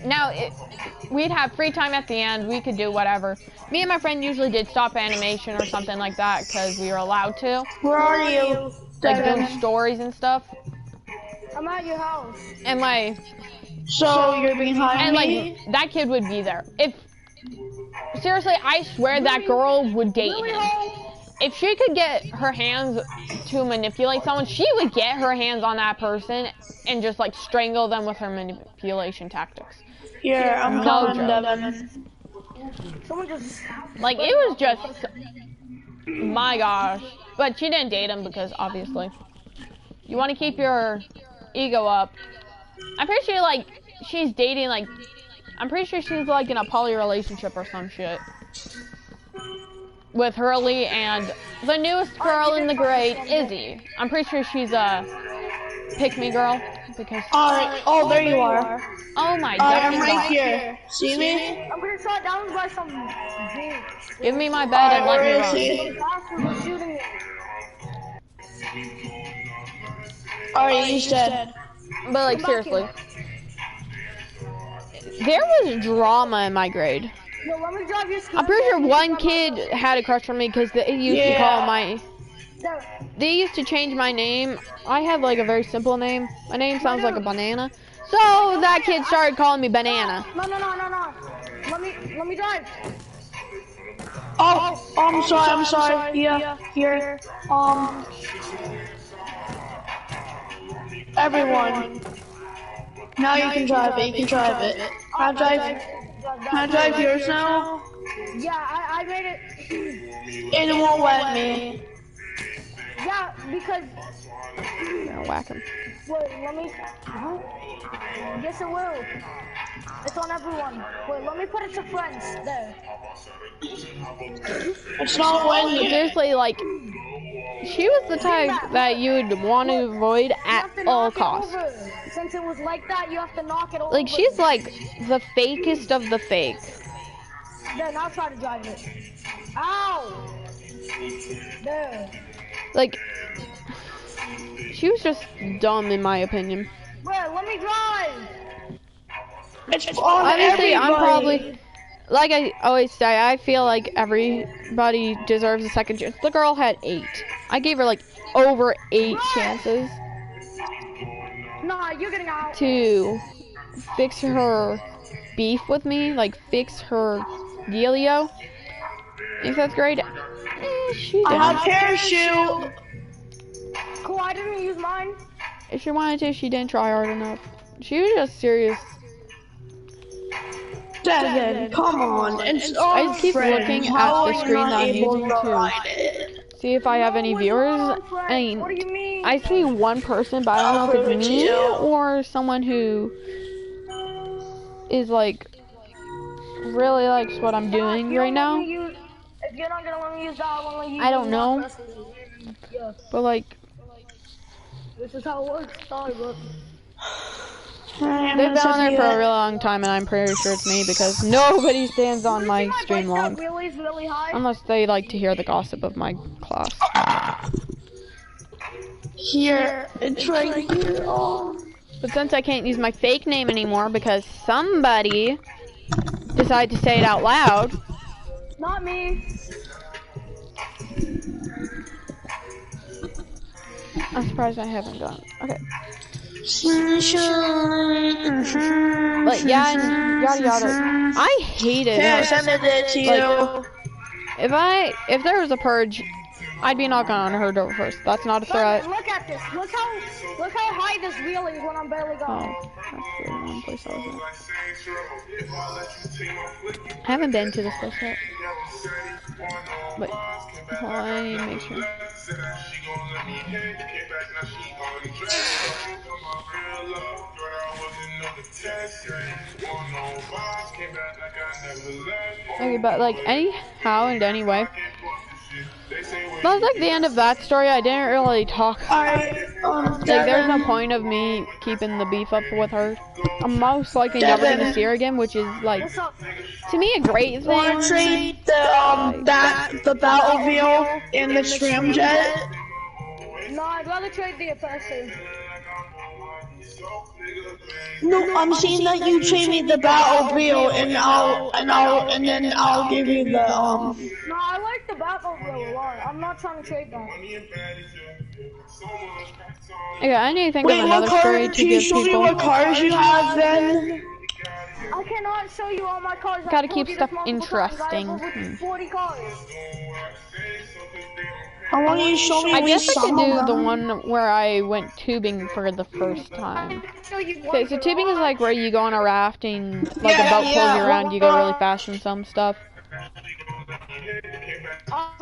Now, we'd have free time at the end. We could do whatever. Me and my friend usually did stop animation or something like that because we were allowed to. Where are you? Like, doing stories and stuff. I'm at your house. And So you're behind and me? like, that kid would be there. Seriously, I swear that girl would date him. If she could get her hands to manipulate someone, she would get her hands on that person and just like strangle them with her manipulation tactics. Here, I'm coming, Devin. Someone just... Like, it was just, my gosh. But she didn't date him because, obviously, you want to keep your ego up. I'm pretty sure, like, she's dating, like, I'm pretty sure she's, like, in a poly relationship or some shit. With Hurley and the newest girl in the grade, Izzy. I'm pretty sure she's a pick-me girl. Because... Alright, oh, there you are. Oh my god. I'm right here. See me? I'm gonna shot down by some... Give me my bed and let me run. Some bastards are shooting me. Alright, he's dead. But like, seriously. There was drama in my grade. Yo, let me drive your scooter. I'm pretty sure one kid had a crush on me because they used to call my... They used to change my name. I have like a very simple name. My name sounds like a banana. So that kid started calling me Banana. No. Let me drive. Oh, I'm sorry. Yeah, here. Everyone. Now you can drive it. Can I drive yours now? Yeah, I made it. It won't let me. Yeah, because... I'm gonna whack him. Wait, let me... Yes, it will. It's on everyone. Wait, let me put it to friends. There. It's not letting me. Seriously, like, she was the type that you would want to avoid at all costs. Since it was like that, you have to knock it over. Like, she's like the fakest of the fake. Then I'll try to drive it. Ow! There. Like, she was just dumb in my opinion. Wait, let me drive! It's on Obviously, everybody. I'm probably, like I always say, I feel like everybody deserves a second chance. The girl had 8. I gave her like over 8 chances Nah, you're getting out. to fix her beef with me, like fix her dealio. Think that's great? She I didn't. have parachute. Cool, I didn't use mine. If she wanted to, she didn't try hard enough. She was just serious. Devin, come on. It's I just keep looking at the screen that I'm using to it. see if I have any viewers. What do you mean? I see one person, but I don't know if it's me or someone who is like really likes what I'm doing right now. If you're not gonna let me use that, I'll only use I don't know. Yeah, But like, this is how it works. Sorry, bro. they've been on there for a really long time, and I'm pretty sure it's me because nobody stands on my stream long. Really high. Unless they like to hear the gossip of my class. Here, it's right here. Oh. But since I can't use my fake name anymore because somebody decided to say it out loud. Not me. I'm surprised I haven't done it. Okay. But yeah, and yada yada. I hate it. Yeah, I sent it to you. If there was a purge, I'd be knocking on her door first. That's not a threat. Look at this. Look how high this wheel is when I'm barely going. Oh, that's the wrong place I was at. I haven't been to this place yet. But I need to make sure. Okay, but like anyhow and anyway. That was like the end of that story. I didn't really talk. Alright, Like, there's no Devin, point of me keeping the beef up with her. I'm most likely never gonna see her again, which is, like, What's up? to me a great wanna thing. trade the Battlefield and the scramjet? No, I'd rather trade the oppressor. No, I'm saying that you trade me the Battlefield and then I'll give you the No, I like the Batmobile a lot. I'm not trying to trade that. Okay, I need to think Wait, of what another car? story to Can you give show me people. what cars you have then? I cannot show you all my cars. Gotta I've told keep you stuff this multiple times. I have interesting. over 40 cars. I want you to show me I at guess least I could some do of the them. one where I went tubing for the first time. Show you one Okay, so tubing is like where you go on a raft and like a Yeah, boat pulls you yeah. around, you go really fast and some stuff.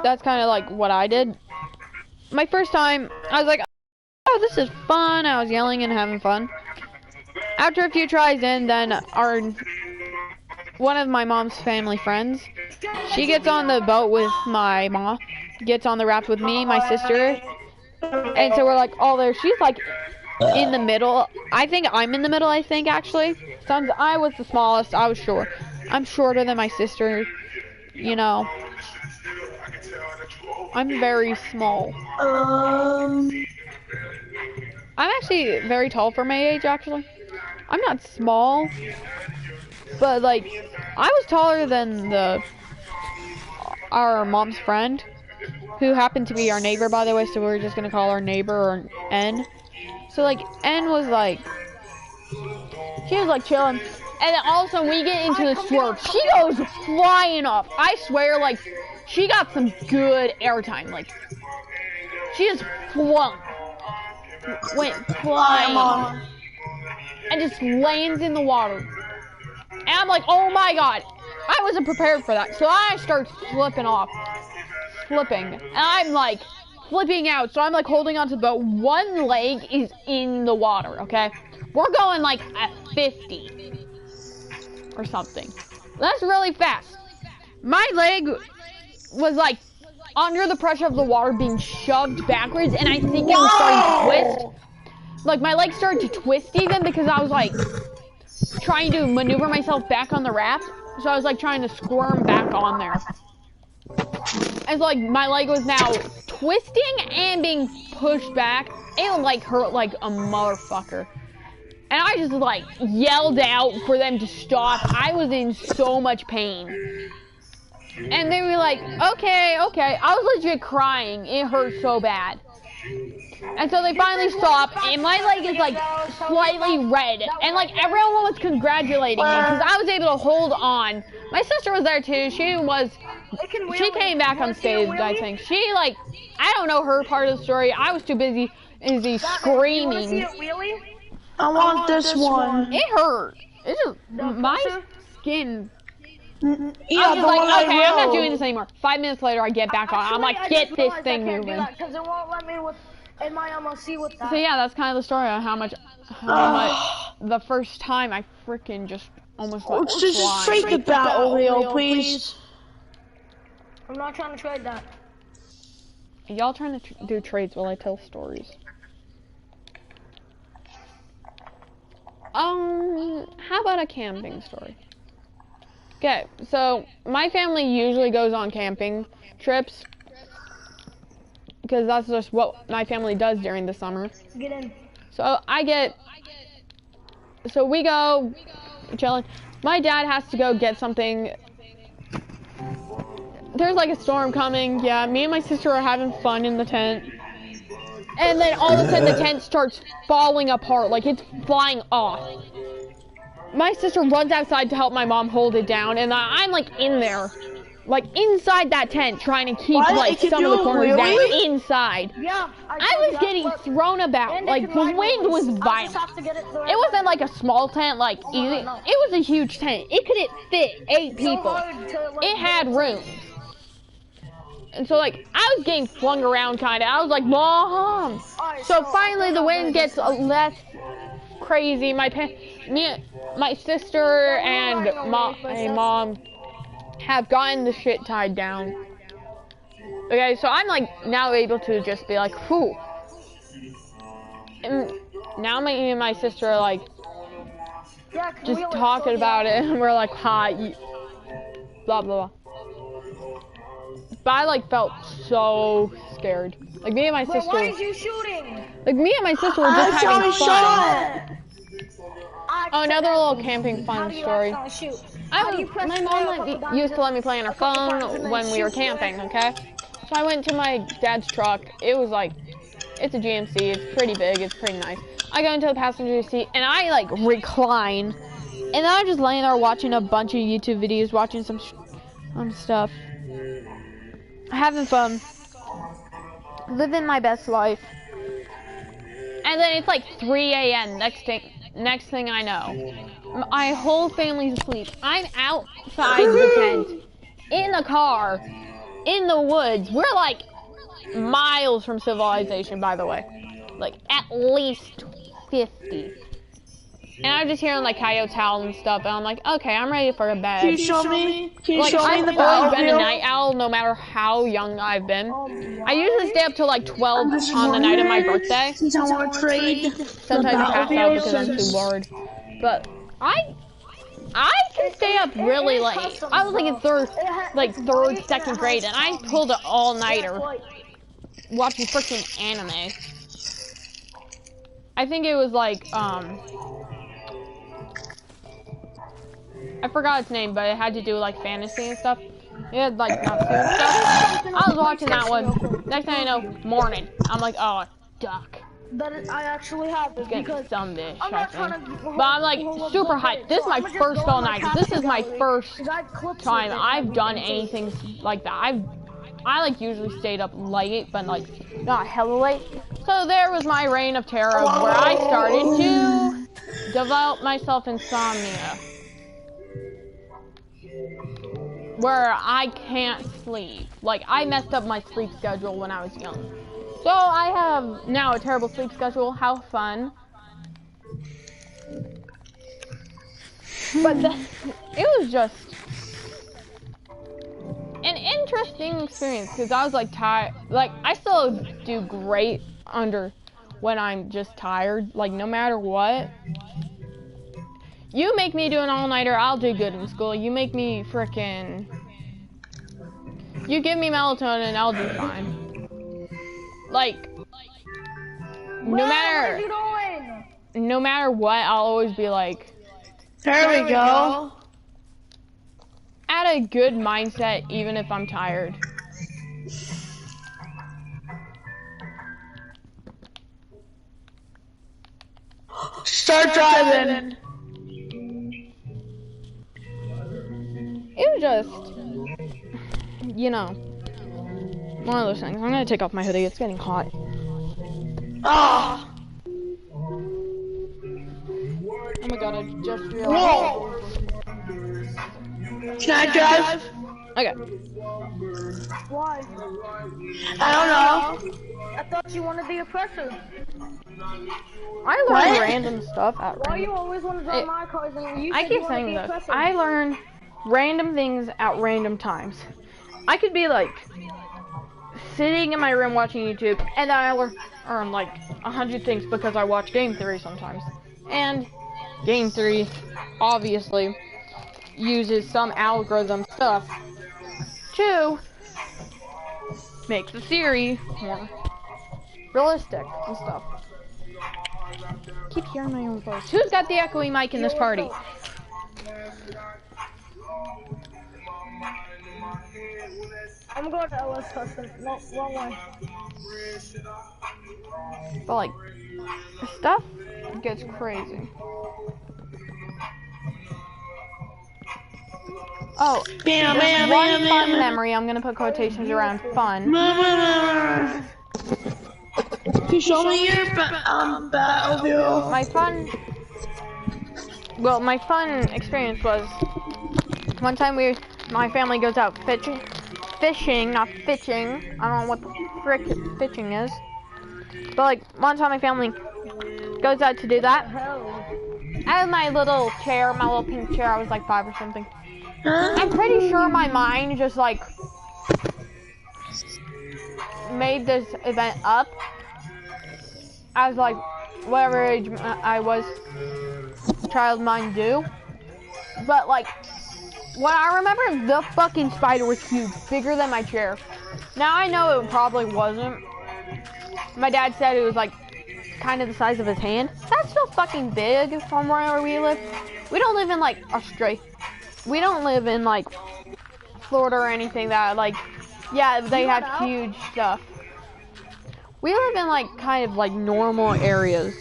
That's kind of like what I did. My first time, I was like, oh, this is fun. I was yelling and having fun. After a few tries in, then one of my mom's family friends, she gets on the boat with my mom, gets on the raft with me, my sister, and so we're like all there. She's like in the middle. I think I'm in the middle, actually. I was the smallest, I was short. I'm shorter than my sister, you know. I'm very small. I'm actually very tall for my age, actually. I'm not small, but like, I was taller than our mom's friend, who happened to be our neighbor, by the way, so we're just gonna call our neighbor or N. So like, N was like, she was like chilling, and then all of a sudden we get into the swerve. She goes flying off. I swear, like, she got some good airtime. Like, she just went flying, and just lands in the water. And I'm like, oh my god, I wasn't prepared for that. So I start flipping, and I'm like flipping out. So I'm like holding onto the boat. One leg is in the water, okay? We're going like at 50 or something. That's really fast. My leg was like under the pressure of the water being shoved backwards, and I think it was starting to twist. Like, my legs started to twist even because I was like trying to maneuver myself back on the raft. So I was like trying to squirm back on there. And so like my leg was now twisting and being pushed back. It like hurt like a motherfucker. And I just like yelled out for them to stop. I was in so much pain. And they were like, okay. I was legit crying. It hurt so bad. And so they finally stopped, and my leg is like slightly red, and like everyone was congratulating me because I was able to hold on. My sister was there too. She came back unscathed, I think. She like, I don't know her part of the story. I was too busy screaming. I want this one. It hurt. It just my skin. Yeah, I was like, okay, I'm not doing this anymore. 5 minutes later, I get back on. I'm like, get this thing moving. Because it won't let me in my MLC with that. So yeah, that's kind of the story on how much the first time I freaking just almost went Let's just trade the Batmobile, please. I'm not trying to trade that. Y'all trying to do trades while I tell stories. How about a camping story? Okay, so my family usually goes on camping trips because that's just what my family does during the summer. Get in. So we go chilling. My dad has to go get something. There's like a storm coming. Yeah, me and my sister are having fun in the tent. And then all of a sudden the tent starts falling apart, like it's flying off. My sister runs outside to help my mom hold it down, and I'm like in there, like inside that tent, trying to keep like some of the corners down inside. Yeah. I was getting thrown about, like the wind was violent. It wasn't like a small tent, like easy. It was a huge tent. It could fit 8 people. It had rooms. And so like I was getting flung around kinda. I was like, Mom. So finally the wind gets less crazy. My sister and my mom have gotten the shit tied down. Okay, so I'm like now able to just be like, whew. And now me and my sister are like Yeah, 'cause just we always talking told about you. it, and we're like, "Ha, blah blah blah." But I like felt so scared. Like me and my Wait, why sister, is you shooting? like me and my sister were just having accidentally fun. shot. Another little camping fun story. Shoot? My mom used to let me play on her phone when we were camping, okay? So I went to my dad's truck. It was like, it's a GMC. It's pretty big. It's pretty nice. I go into the passenger seat and I like recline. And then I'm just laying there watching a bunch of YouTube videos, watching some stuff. Having fun. Living my best life. And then it's like 3 a.m. Next thing I know, my whole family's asleep. I'm outside the tent, in the car, in the woods. We're like miles from civilization, by the way. Like at least 50. And I'm just hearing like coyotes howl and stuff, and I'm like, okay, I'm ready for a bed. Can you show me? Can you Like, show me I've the always been a battlefield? night owl, no matter how young I've been. I usually stay up till like 12 on the night of my birthday. Since I want to trade Sometimes I pass out because I'm too bored. But I can stay up really late. I was like in third, second grade, and I pulled an all-nighter watching freaking anime. I think it was like I forgot its name, but it had to do with like fantasy and stuff. It had like Natsu and stuff. I was watching that one. Next thing I know, morning. I'm like, oh, duck. But I actually have it Get because some bitch, I'm I not think. trying to. But I'm like super hyped. This is my first all-nighter. This is my first time I've done anything like that. I like usually stayed up late, but like not hella late. So there was my reign of terror of where I started to develop myself insomnia. Where I can't sleep. Like I messed up my sleep schedule when I was young. So I have now a terrible sleep schedule. How fun. But it was just an interesting experience because I was like tired. Like I still do great when I'm just tired. Like no matter what. You make me do an all-nighter, I'll do good in school. You make me frickin'. You give me melatonin, I'll do fine. Like no matter what, I'll always be like, There we go. at a good mindset even if I'm tired. Start driving. It was just, you know, one of those things. I'm gonna take off my hoodie, it's getting hot. Ah. Oh my god, I just realized. Whoa. Can I drive? Okay. Why? I don't know. I thought you wanted the oppressor. I learn What? random stuff at Why you random. always want to drive my cars and you I said keep you wanted saying the this. oppressor? I learn random things at random times. I could be like sitting in my room watching YouTube, and then I learn like 100 things because I watch Game Theory sometimes. And Game Theory obviously uses some algorithm stuff to make the theory more realistic and stuff. Keep hearing my own voice. Who's got the echoey mic in this party? I'm going to LS Custom. No, wrong one. But like, stuff gets crazy. Oh, Bam, there's bam, one bam, fun bam. memory. I'm gonna put quotations around fun. Can you show me your battlefield? My fun experience was one time my family goes out fishing, not fishing. I don't know what the frick fishing is. But like, one time my family goes out to do that. I had my little chair, my little pink chair. I was like 5 or something. I'm pretty sure my mind just like made this event up as like whatever age I was, child mind do. But like, what I remember, the fucking spider was huge, bigger than my chair. Now I know it probably wasn't. My dad said it was like kind of the size of his hand. That's still fucking big from where we live. We don't live in like Australia. We don't live in like Florida or anything that like, yeah, they have huge stuff. We live in like kind of like normal areas.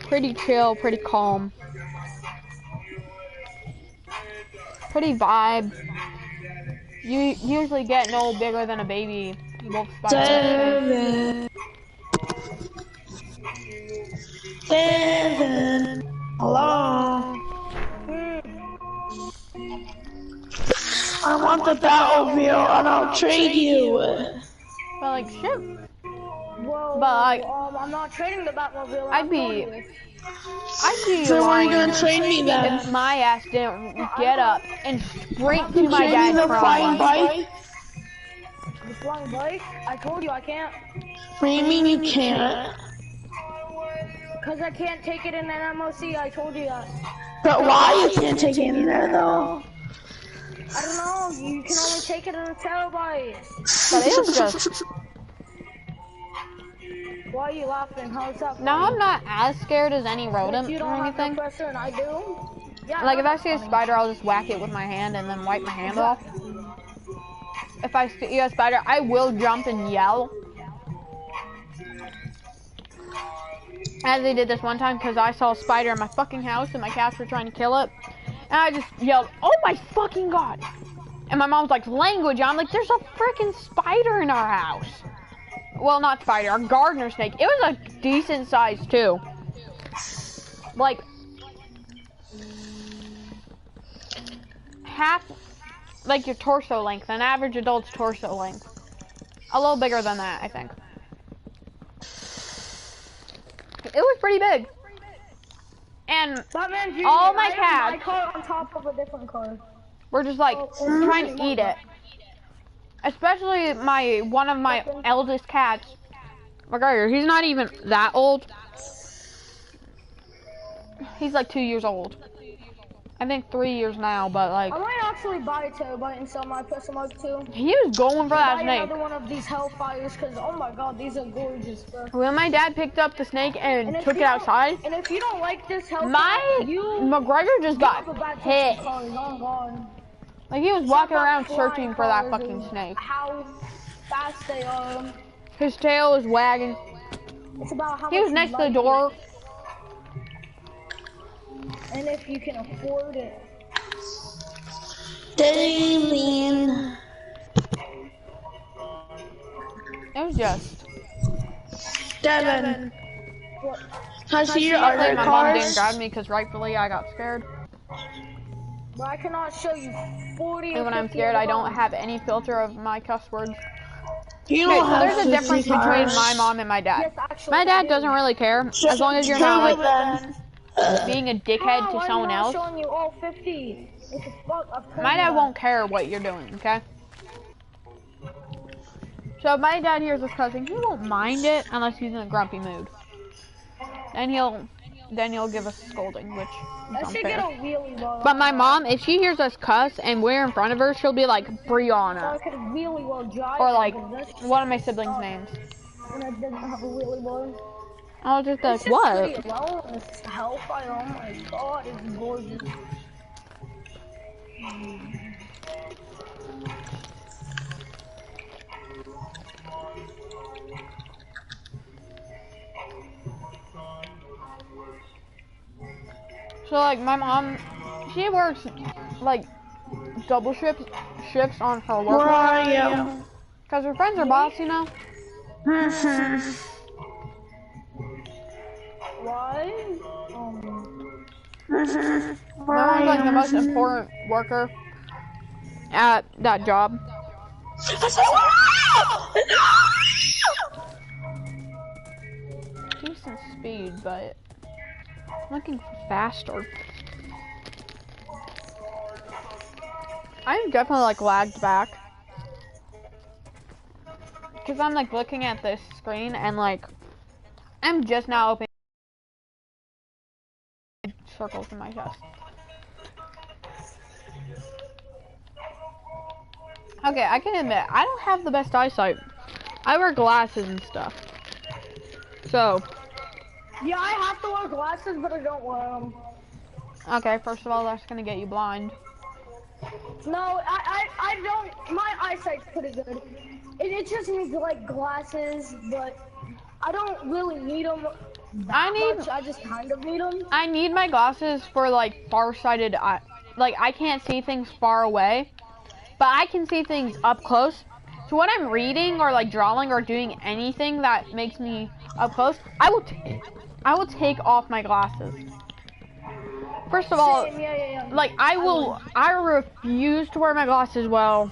Pretty chill, pretty calm. Pretty vibe. You usually get no bigger than a baby wolf spider. Devin, hello. I want the battlefield and I'll trade you. But like shit. Whoa, But like, I'm not trading the Batmobile. I'd be So where are you lying gonna trade me then? if my ass didn't get up and sprint to my Trade me dad's the front flying line. bike? The flying bike? I told you I can't. What do you mean you can't? Cause I can't take it in an MOC, I told you that. But why you can't take it in there though? I don't know, you can only take it in a terabyte. But it was just, Why are you laughing? How's that? now I'm not as scared as any rodent You or don't have anything. no pressure and I do? Yeah, Like if I see a spider, I'll just whack it with my hand and then wipe my hand off. If I see a spider, I will jump and yell. As they did this one time, because I saw a spider in my fucking house and my cats were trying to kill it. And I just yelled, "Oh my fucking god!" And my mom's like, "Language." I'm like, "There's a freaking spider in our house." Well, not spider, a gardener snake. It was a decent size too. Like, half, like your torso length, an average adult's torso length. A little bigger than that, I think. It was pretty big. And all my cats my car on top of a different car. were just like trying to eat it. Especially one of my eldest cats, McGregor. He's not even that old. He's like 2 years old. I think 3 years now, but like. I might actually buy a terabyte and sell my Pessimote too. He was going for that snake. Another one of these Hellfires, because oh my god, these are gorgeous, bro. When my dad picked up the snake and took it outside, and if you don't like this Hellfire, McGregor just got hit. Like he was walking around searching for that fucking snake. How fast they are. His tail was wagging. It's about how he was next to the door. And if you can afford it. Damien. It was just. Devin. What? Can I see your other My mom didn't cars? grab me because rightfully I got scared. But I cannot show you 40 And when I'm scared, I don't have any filter of my cuss words. You don't have There's a difference between cars. my mom and my dad. Yes, actually, My dad doesn't really care as long as you're not like being a dickhead to someone else. Showing you all 50. My dad won't care what you're doing, okay? So if my dad hears us cussing, he won't mind it unless he's in a grumpy mood. And then he'll give us a scolding, which is unfair. But my mom, if she hears us cuss and we're in front of her, she'll be like Brianna. Or like one of my siblings' names. And I didn't have a wheelie bar. I was just like, what? It's Hellfire, oh my god, it's gorgeous. So like my mom, she works like double shifts on her work. Where are you? Cause her friends are boss, you know. Why? My mom's like the most important worker at that job. Decent speed, but I'm looking for faster. I'm definitely like lagged back. Cause I'm like looking at this screen and like I'm just now opening circles in my chest. Okay, I can admit, I don't have the best eyesight. I wear glasses and stuff. So. Yeah, I have to wear glasses, but I don't wear them. Okay, first of all, that's gonna get you blind. No, I don't, my eyesight's pretty good. It just needs like glasses, but I don't really need them much. I just kind of need them. I need my glasses for like far-sighted eye. Like I can't see things far away, but I can see things up close. So when I'm reading or like drawing or doing anything that makes me up close, I will take off my glasses. First of all, like I refuse to wear my glasses while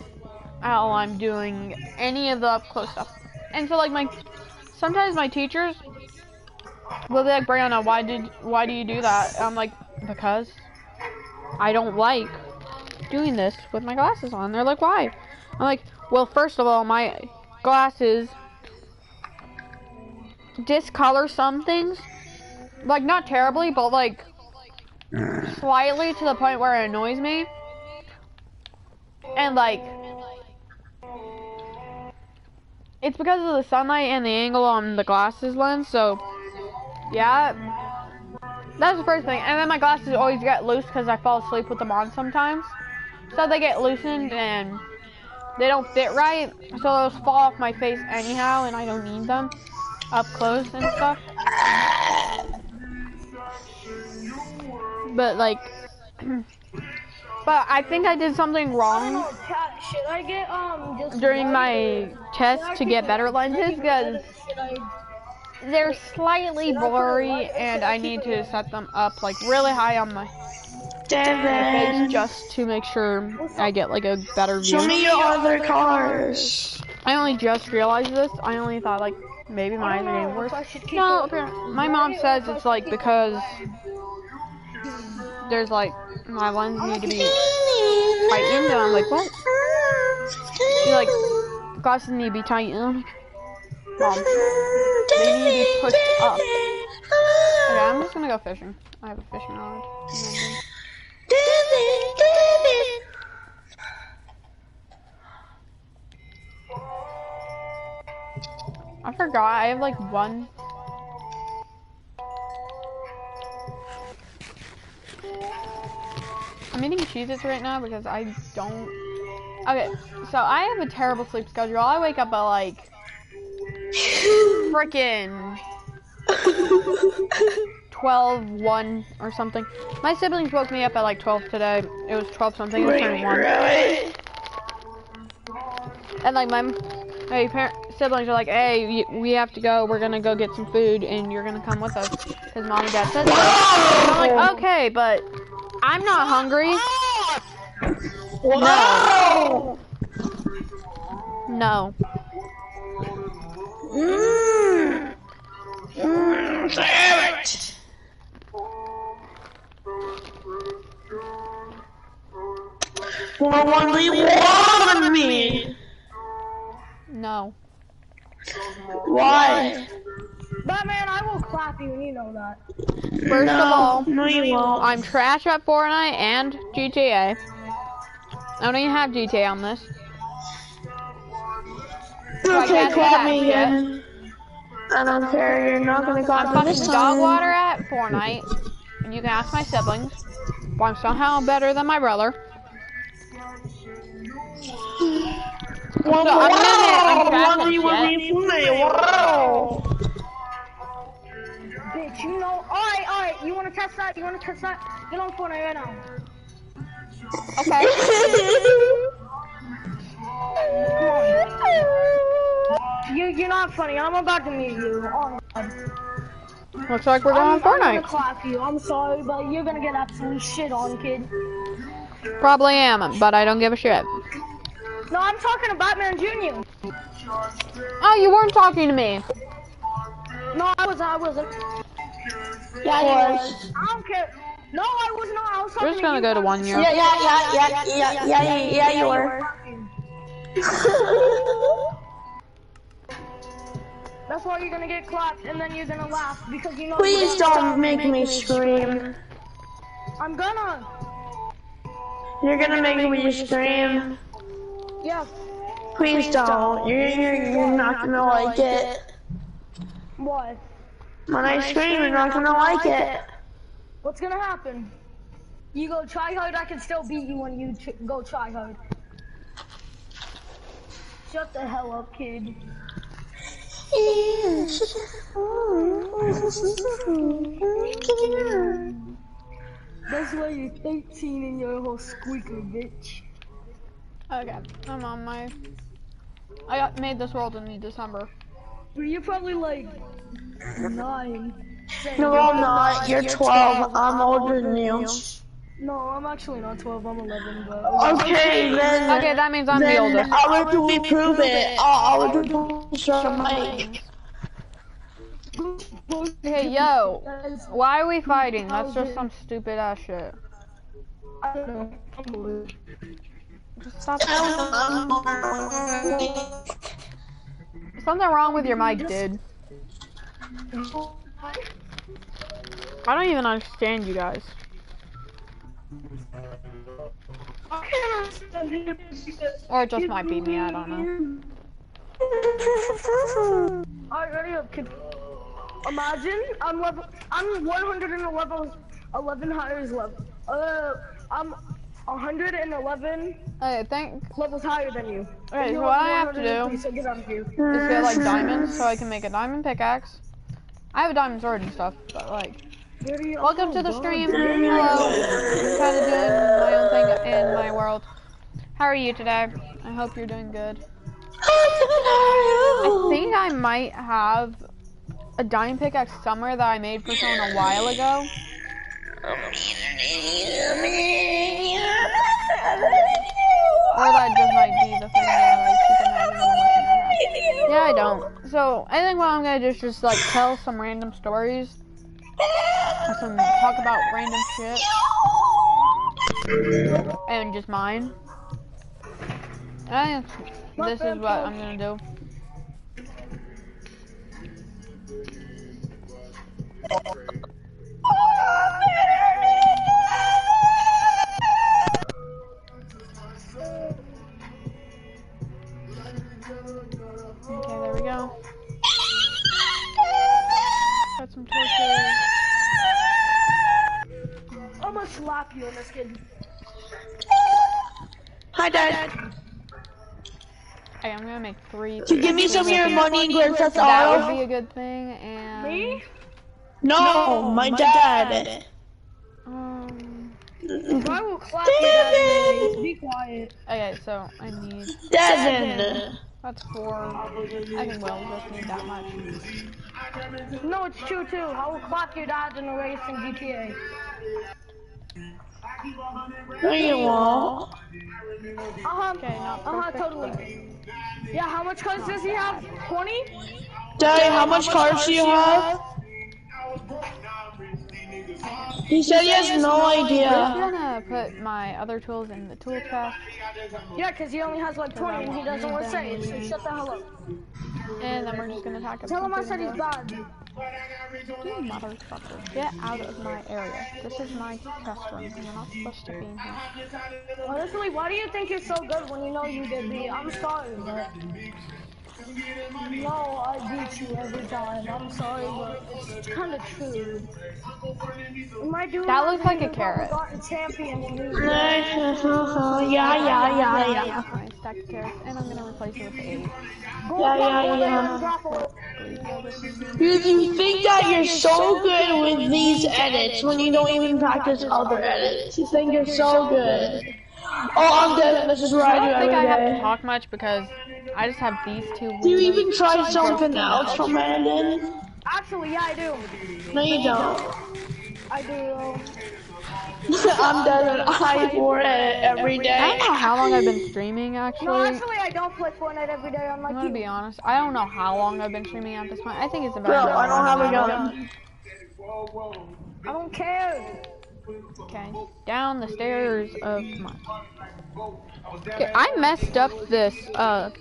I'm doing any of the up close stuff. And so like sometimes my teachers will be like, Brianna, why do you do that? And I'm like, because I don't like doing this with my glasses on. They're like, why? I'm like, well, first of all, my glasses discolor some things. Like, not terribly, but like slightly to the point where it annoys me. And like, it's because of the sunlight and the angle on the glasses lens, so yeah, that's the first thing. And then my glasses always get loose because I fall asleep with them on sometimes. So they get loosened and they don't fit right, so those fall off my face anyhow, and I don't need them up close and stuff. But like, but I think I did something wrong Should I get just during my test to get better lenses, because they're slightly blurry and I need to set them up like really high on my face just to make sure I get like a better view. Show me your other cars. I only just realized this. I only thought like maybe my eyes are getting worse. No, my mom says it's like because there's like my lenses need to be tightened, and I'm like, what? She's like, glasses need to be tightened. Mom, they need to be pushed up. Okay, I'm just gonna go fishing. I have a fishing rod. I forgot, I have like one. I'm eating Cheez-Its right now because I don't. Okay, so I have a terrible sleep schedule. I wake up at like frickin' 12, 1 or something. My siblings woke me up at like 12 today. It was 12 something. It was turning 1. Really? And like my siblings are like, hey, we have to go. We're gonna go get some food, and you're gonna come with us because mom and dad said so. And I'm like, okay, but I'm not hungry. Whoa! No. Damn it! Well, only one of me. No. Why? Batman, I will clap you, and you know that. First of all, no, you won't. I'm trash at Fortnite and GTA. I don't even have GTA on this. So Okay, clap me again. I don't care, you're not gonna clap me I'm this fucking time. dog water at Fortnite, and you can ask my siblings. But I'm somehow better than my brother. Well, So I'm trash at one shit. Wow. Bitch, you know. Alright, you wanna test that? Get on Fortnite right now. Okay. You're not funny. I'm about to meet you. Oh, God. Looks like we're going on I'm gonna Fortnite. clap you. I'm sorry, but you're gonna get absolutely shit on, kid. Probably am, but I don't give a shit. No, I'm talking to Batman Jr. Oh, you weren't talking to me. No, I wasn't. Yeah, you was. I don't care. No, I was not. I was talking We're just gonna to go to you. 1 year. Yeah, you were. That's why you're gonna get clapped, and then you're gonna laugh because you know. Please don't make me scream. I'm gonna. You're gonna make me stream. Yeah. Please don't. You're not gonna like it. What? When I stream, you're not gonna like it. What's gonna happen? You go try hard, I can still beat you when you go try hard. Shut the hell up, kid. That's why you're 13 and you're a whole squeaker, bitch. Okay, I'm on my... made this world in December. You're probably like 9. No, I'm not. You're 12. I'm older than you. No, I'm actually not 12. I'm 11, but... Okay, then... Okay, that means I'm the oldest. How do we prove it? I'll do some Mike. Hey, yo, why are we fighting? That's just some stupid ass shit. I don't know. Just stop. Something wrong with your mic, dude. I don't even understand you guys. Or it just might be me, I don't know. Alright, ready up, kid. Imagine I'm 111 higher level. I'm 111 levels higher than you. Okay, so what I have to do so get out of here. is get like diamonds so I can make a diamond pickaxe. I have a diamond sword and stuff, but like, welcome to the stream. Hello. I'm kind of doing my own thing in my world. How are you today? I hope you're doing good. I think I might have a diamond pickaxe somewhere that I made for someone a while ago. Or that just might be the thing that I keep imagining. Yeah, I don't. So I think what I'm gonna do is just like tell some random stories. Talk about random shit. And just mine. I think this is what I'm gonna do. Okay, there we go. Got some torches. I'm gonna slap you on this kid. Hi, Dad. Hey, I'm gonna make 3. So give me some of your money, Princess That Auto. would be a good thing, and... Me? No, my dad. I will clap you down. Be quiet. Okay, so I need... Devin. That's 4. I think we'll just need that much. No, it's 2 too. I will clap your dad in a race in GTA. No, you won't. Okay, not perfect. Totally. Yeah, how much cars does he have? 20? Daddy, how much cars do you have? He said he has no I'm idea. gonna put my other tools in the tool chest. Yeah, because he only has like 20 and he doesn't want to say it, so shut the hell up. And then we're just gonna attack him. Tell him I said he's bad. You motherfucker, get out of my area. This is my test room. You're not supposed to be in here. Honestly, why do you think you're so good when you know you did me? I'm sorry, but... No, I beat you every time. I'm sorry, but it's kind of true. That looks like a carrot. Yeah. Nice, stack of carrots, and I'm gonna replace it with 8. Yeah. You think that you're so good with these edits when you don't even practice other edits. You think you're so good. Oh, I'm dead. This is what I do I don't think every I have to day. talk much because I just have these 2. Do you even try something else from Brandon? Actually, yeah, I do. No, you don't. I do. I'm dead. I for it every I day. don't know how long I've been streaming, actually. No, actually, I don't play Fortnite every day. I'm gonna be honest. I don't know how long I've been streaming at this point. I think it's about Bro, an hour I don't have a now. gun. I don't care. Okay, down the stairs of mine. Okay, I messed up this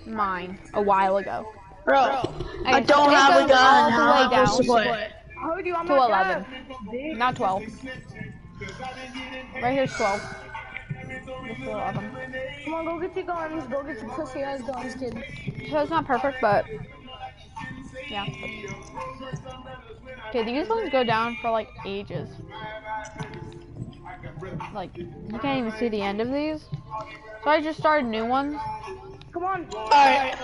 mine a while ago. Bro, Okay, I don't it have a goes gun. all the How way am I supposed to down play? I heard you on to my 11, not 12. Right here's 12. Just 11. Come on, go get your guns. Go get your pussy ass guns, kid. So it's not perfect, but yeah. Okay, these ones go down for like ages. Like, you can't even see the end of these. So I just started new ones. Come on. Alright.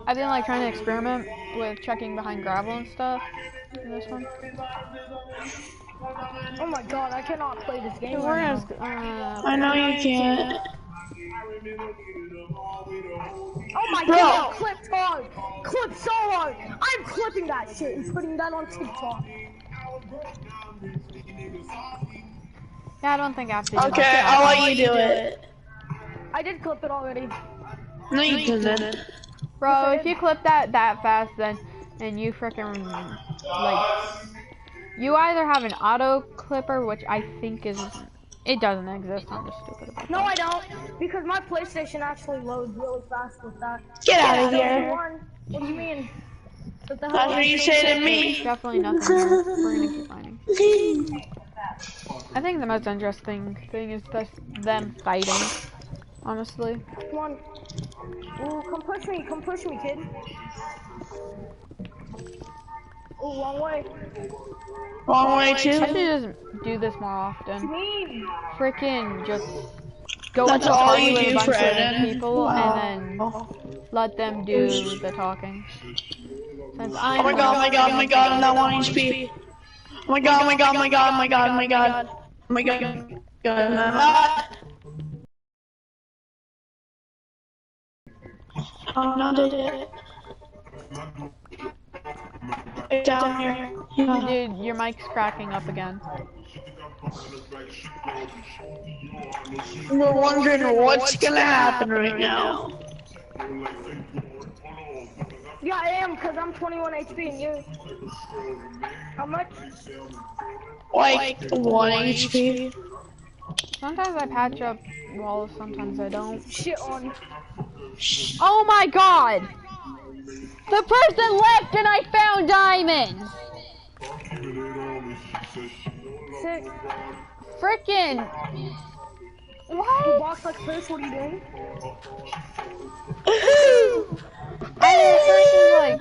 I've been like trying to experiment with checking behind gravel and stuff. In this one. Oh my god, I cannot play this game. So we're right gonna, I know you can't. Oh my Bro. god, clipped hard. Clipped so hard. I'm clipping that shit and putting that on TikTok. yeah, I don't think I have to do Okay, that. I'll let you do it. I did clip it already. No, you didn't. Bro, if you clip that fast, then you frickin' like, you either have an auto clipper, which I think is, it doesn't exist. I'm just stupid about No, that. I don't. Because my PlayStation actually loads really fast with that. Get out of So, here. what do you mean? What the hell? That's what you say to me. Definitely nothing here. We're gonna keep finding. I think the most interesting thing is just them fighting. Honestly. Come on. Ooh, come push me, kid. Ooh, wrong way. Wrong way I should too. just do this more What often. do you mean? Frickin' just go That's to a all party you with a do bunch for of Eden? people Wow. and then let them do the talking. Since Oh my god, oh my god, oh my god, I'm not wanting to speak. Oh my god, oh my god, oh my god, oh my god, oh my god. Oh my god, oh no, they did it. It's down here. Yeah. Dude, your mic's cracking up again. We're wondering what's gonna happen right now. Yeah, I am, because I'm 21 HP and you. How much? Like 1 HP. Sometimes I patch up walls, sometimes I don't. Shit on. Oh my god! The person left and I found diamonds! Sick. Frickin' You what? box like this, what are you doing? Either the person's like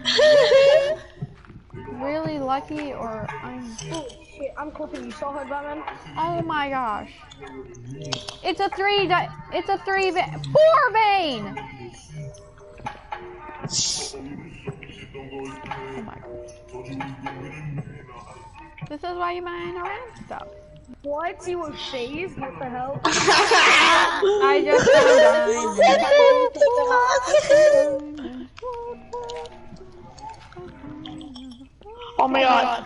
really lucky or I'm. Oh shit, I'm clipping you so hard, Batman. Oh my gosh! It's a 4 vein. Oh my god! This is why you mine around stuff. What? You were phased? What the hell? I just found diamonds. Oh my god.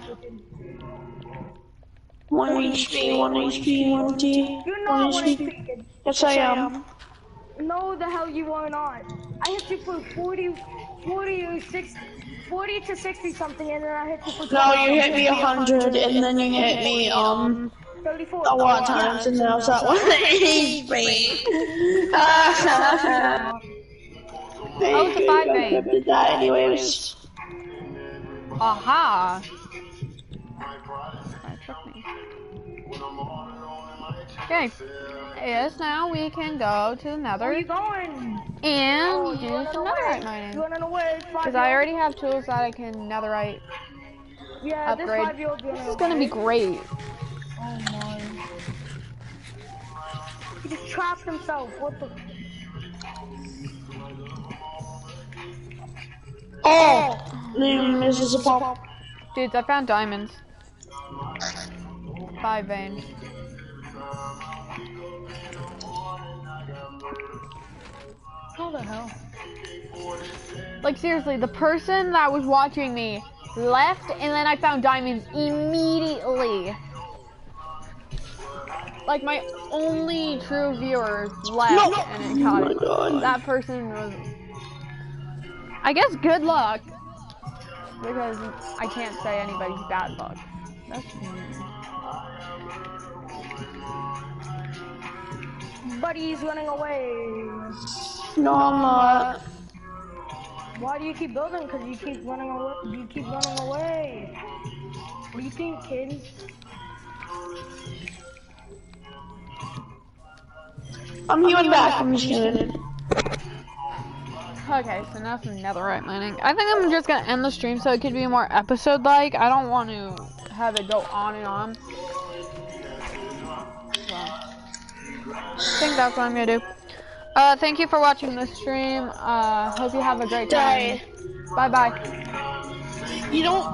1 HP, 1 HP, 1 T. You're not 1 1 HP. HP, kid. Yes, I am. No, the hell you are not. I hit you for 40 to 60 something, and then I hit you for 20. No, you hit me 100, and then you hit me 34. a lot of times, and then I was at 1 HP. Oh, it's a 5 vein. Did that anyways. Aha! That tricked me. Okay. Yes, now we can go to the Where nether you going? and do You some running netherite away. mining. You running away? Because I already have tools that I can netherite Yeah, upgrade. this 5-year-old This is gonna be great. Oh my. He just trapped himself. What the? Oh! This is a pop. Dudes, I found diamonds. 5 vein. How the hell? Like seriously, the person that was watching me left and then I found diamonds immediately. Like my only true viewer left and it caught it. That person was, I guess, good luck. Because I can't say anybody's bad luck. That's Buddy's running away. No, I'm not. Why do you keep building? Because you keep running away. You keep running away. What do you think, kid? I'm healing back. I'm just kidding. Okay, so now some netherite mining. I think I'm just gonna end the stream so it could be more episode-like. I don't want to have it go on and on. So, I think that's what I'm gonna do. Thank you for watching the stream. Hope you have a great time. Bye-bye. You don't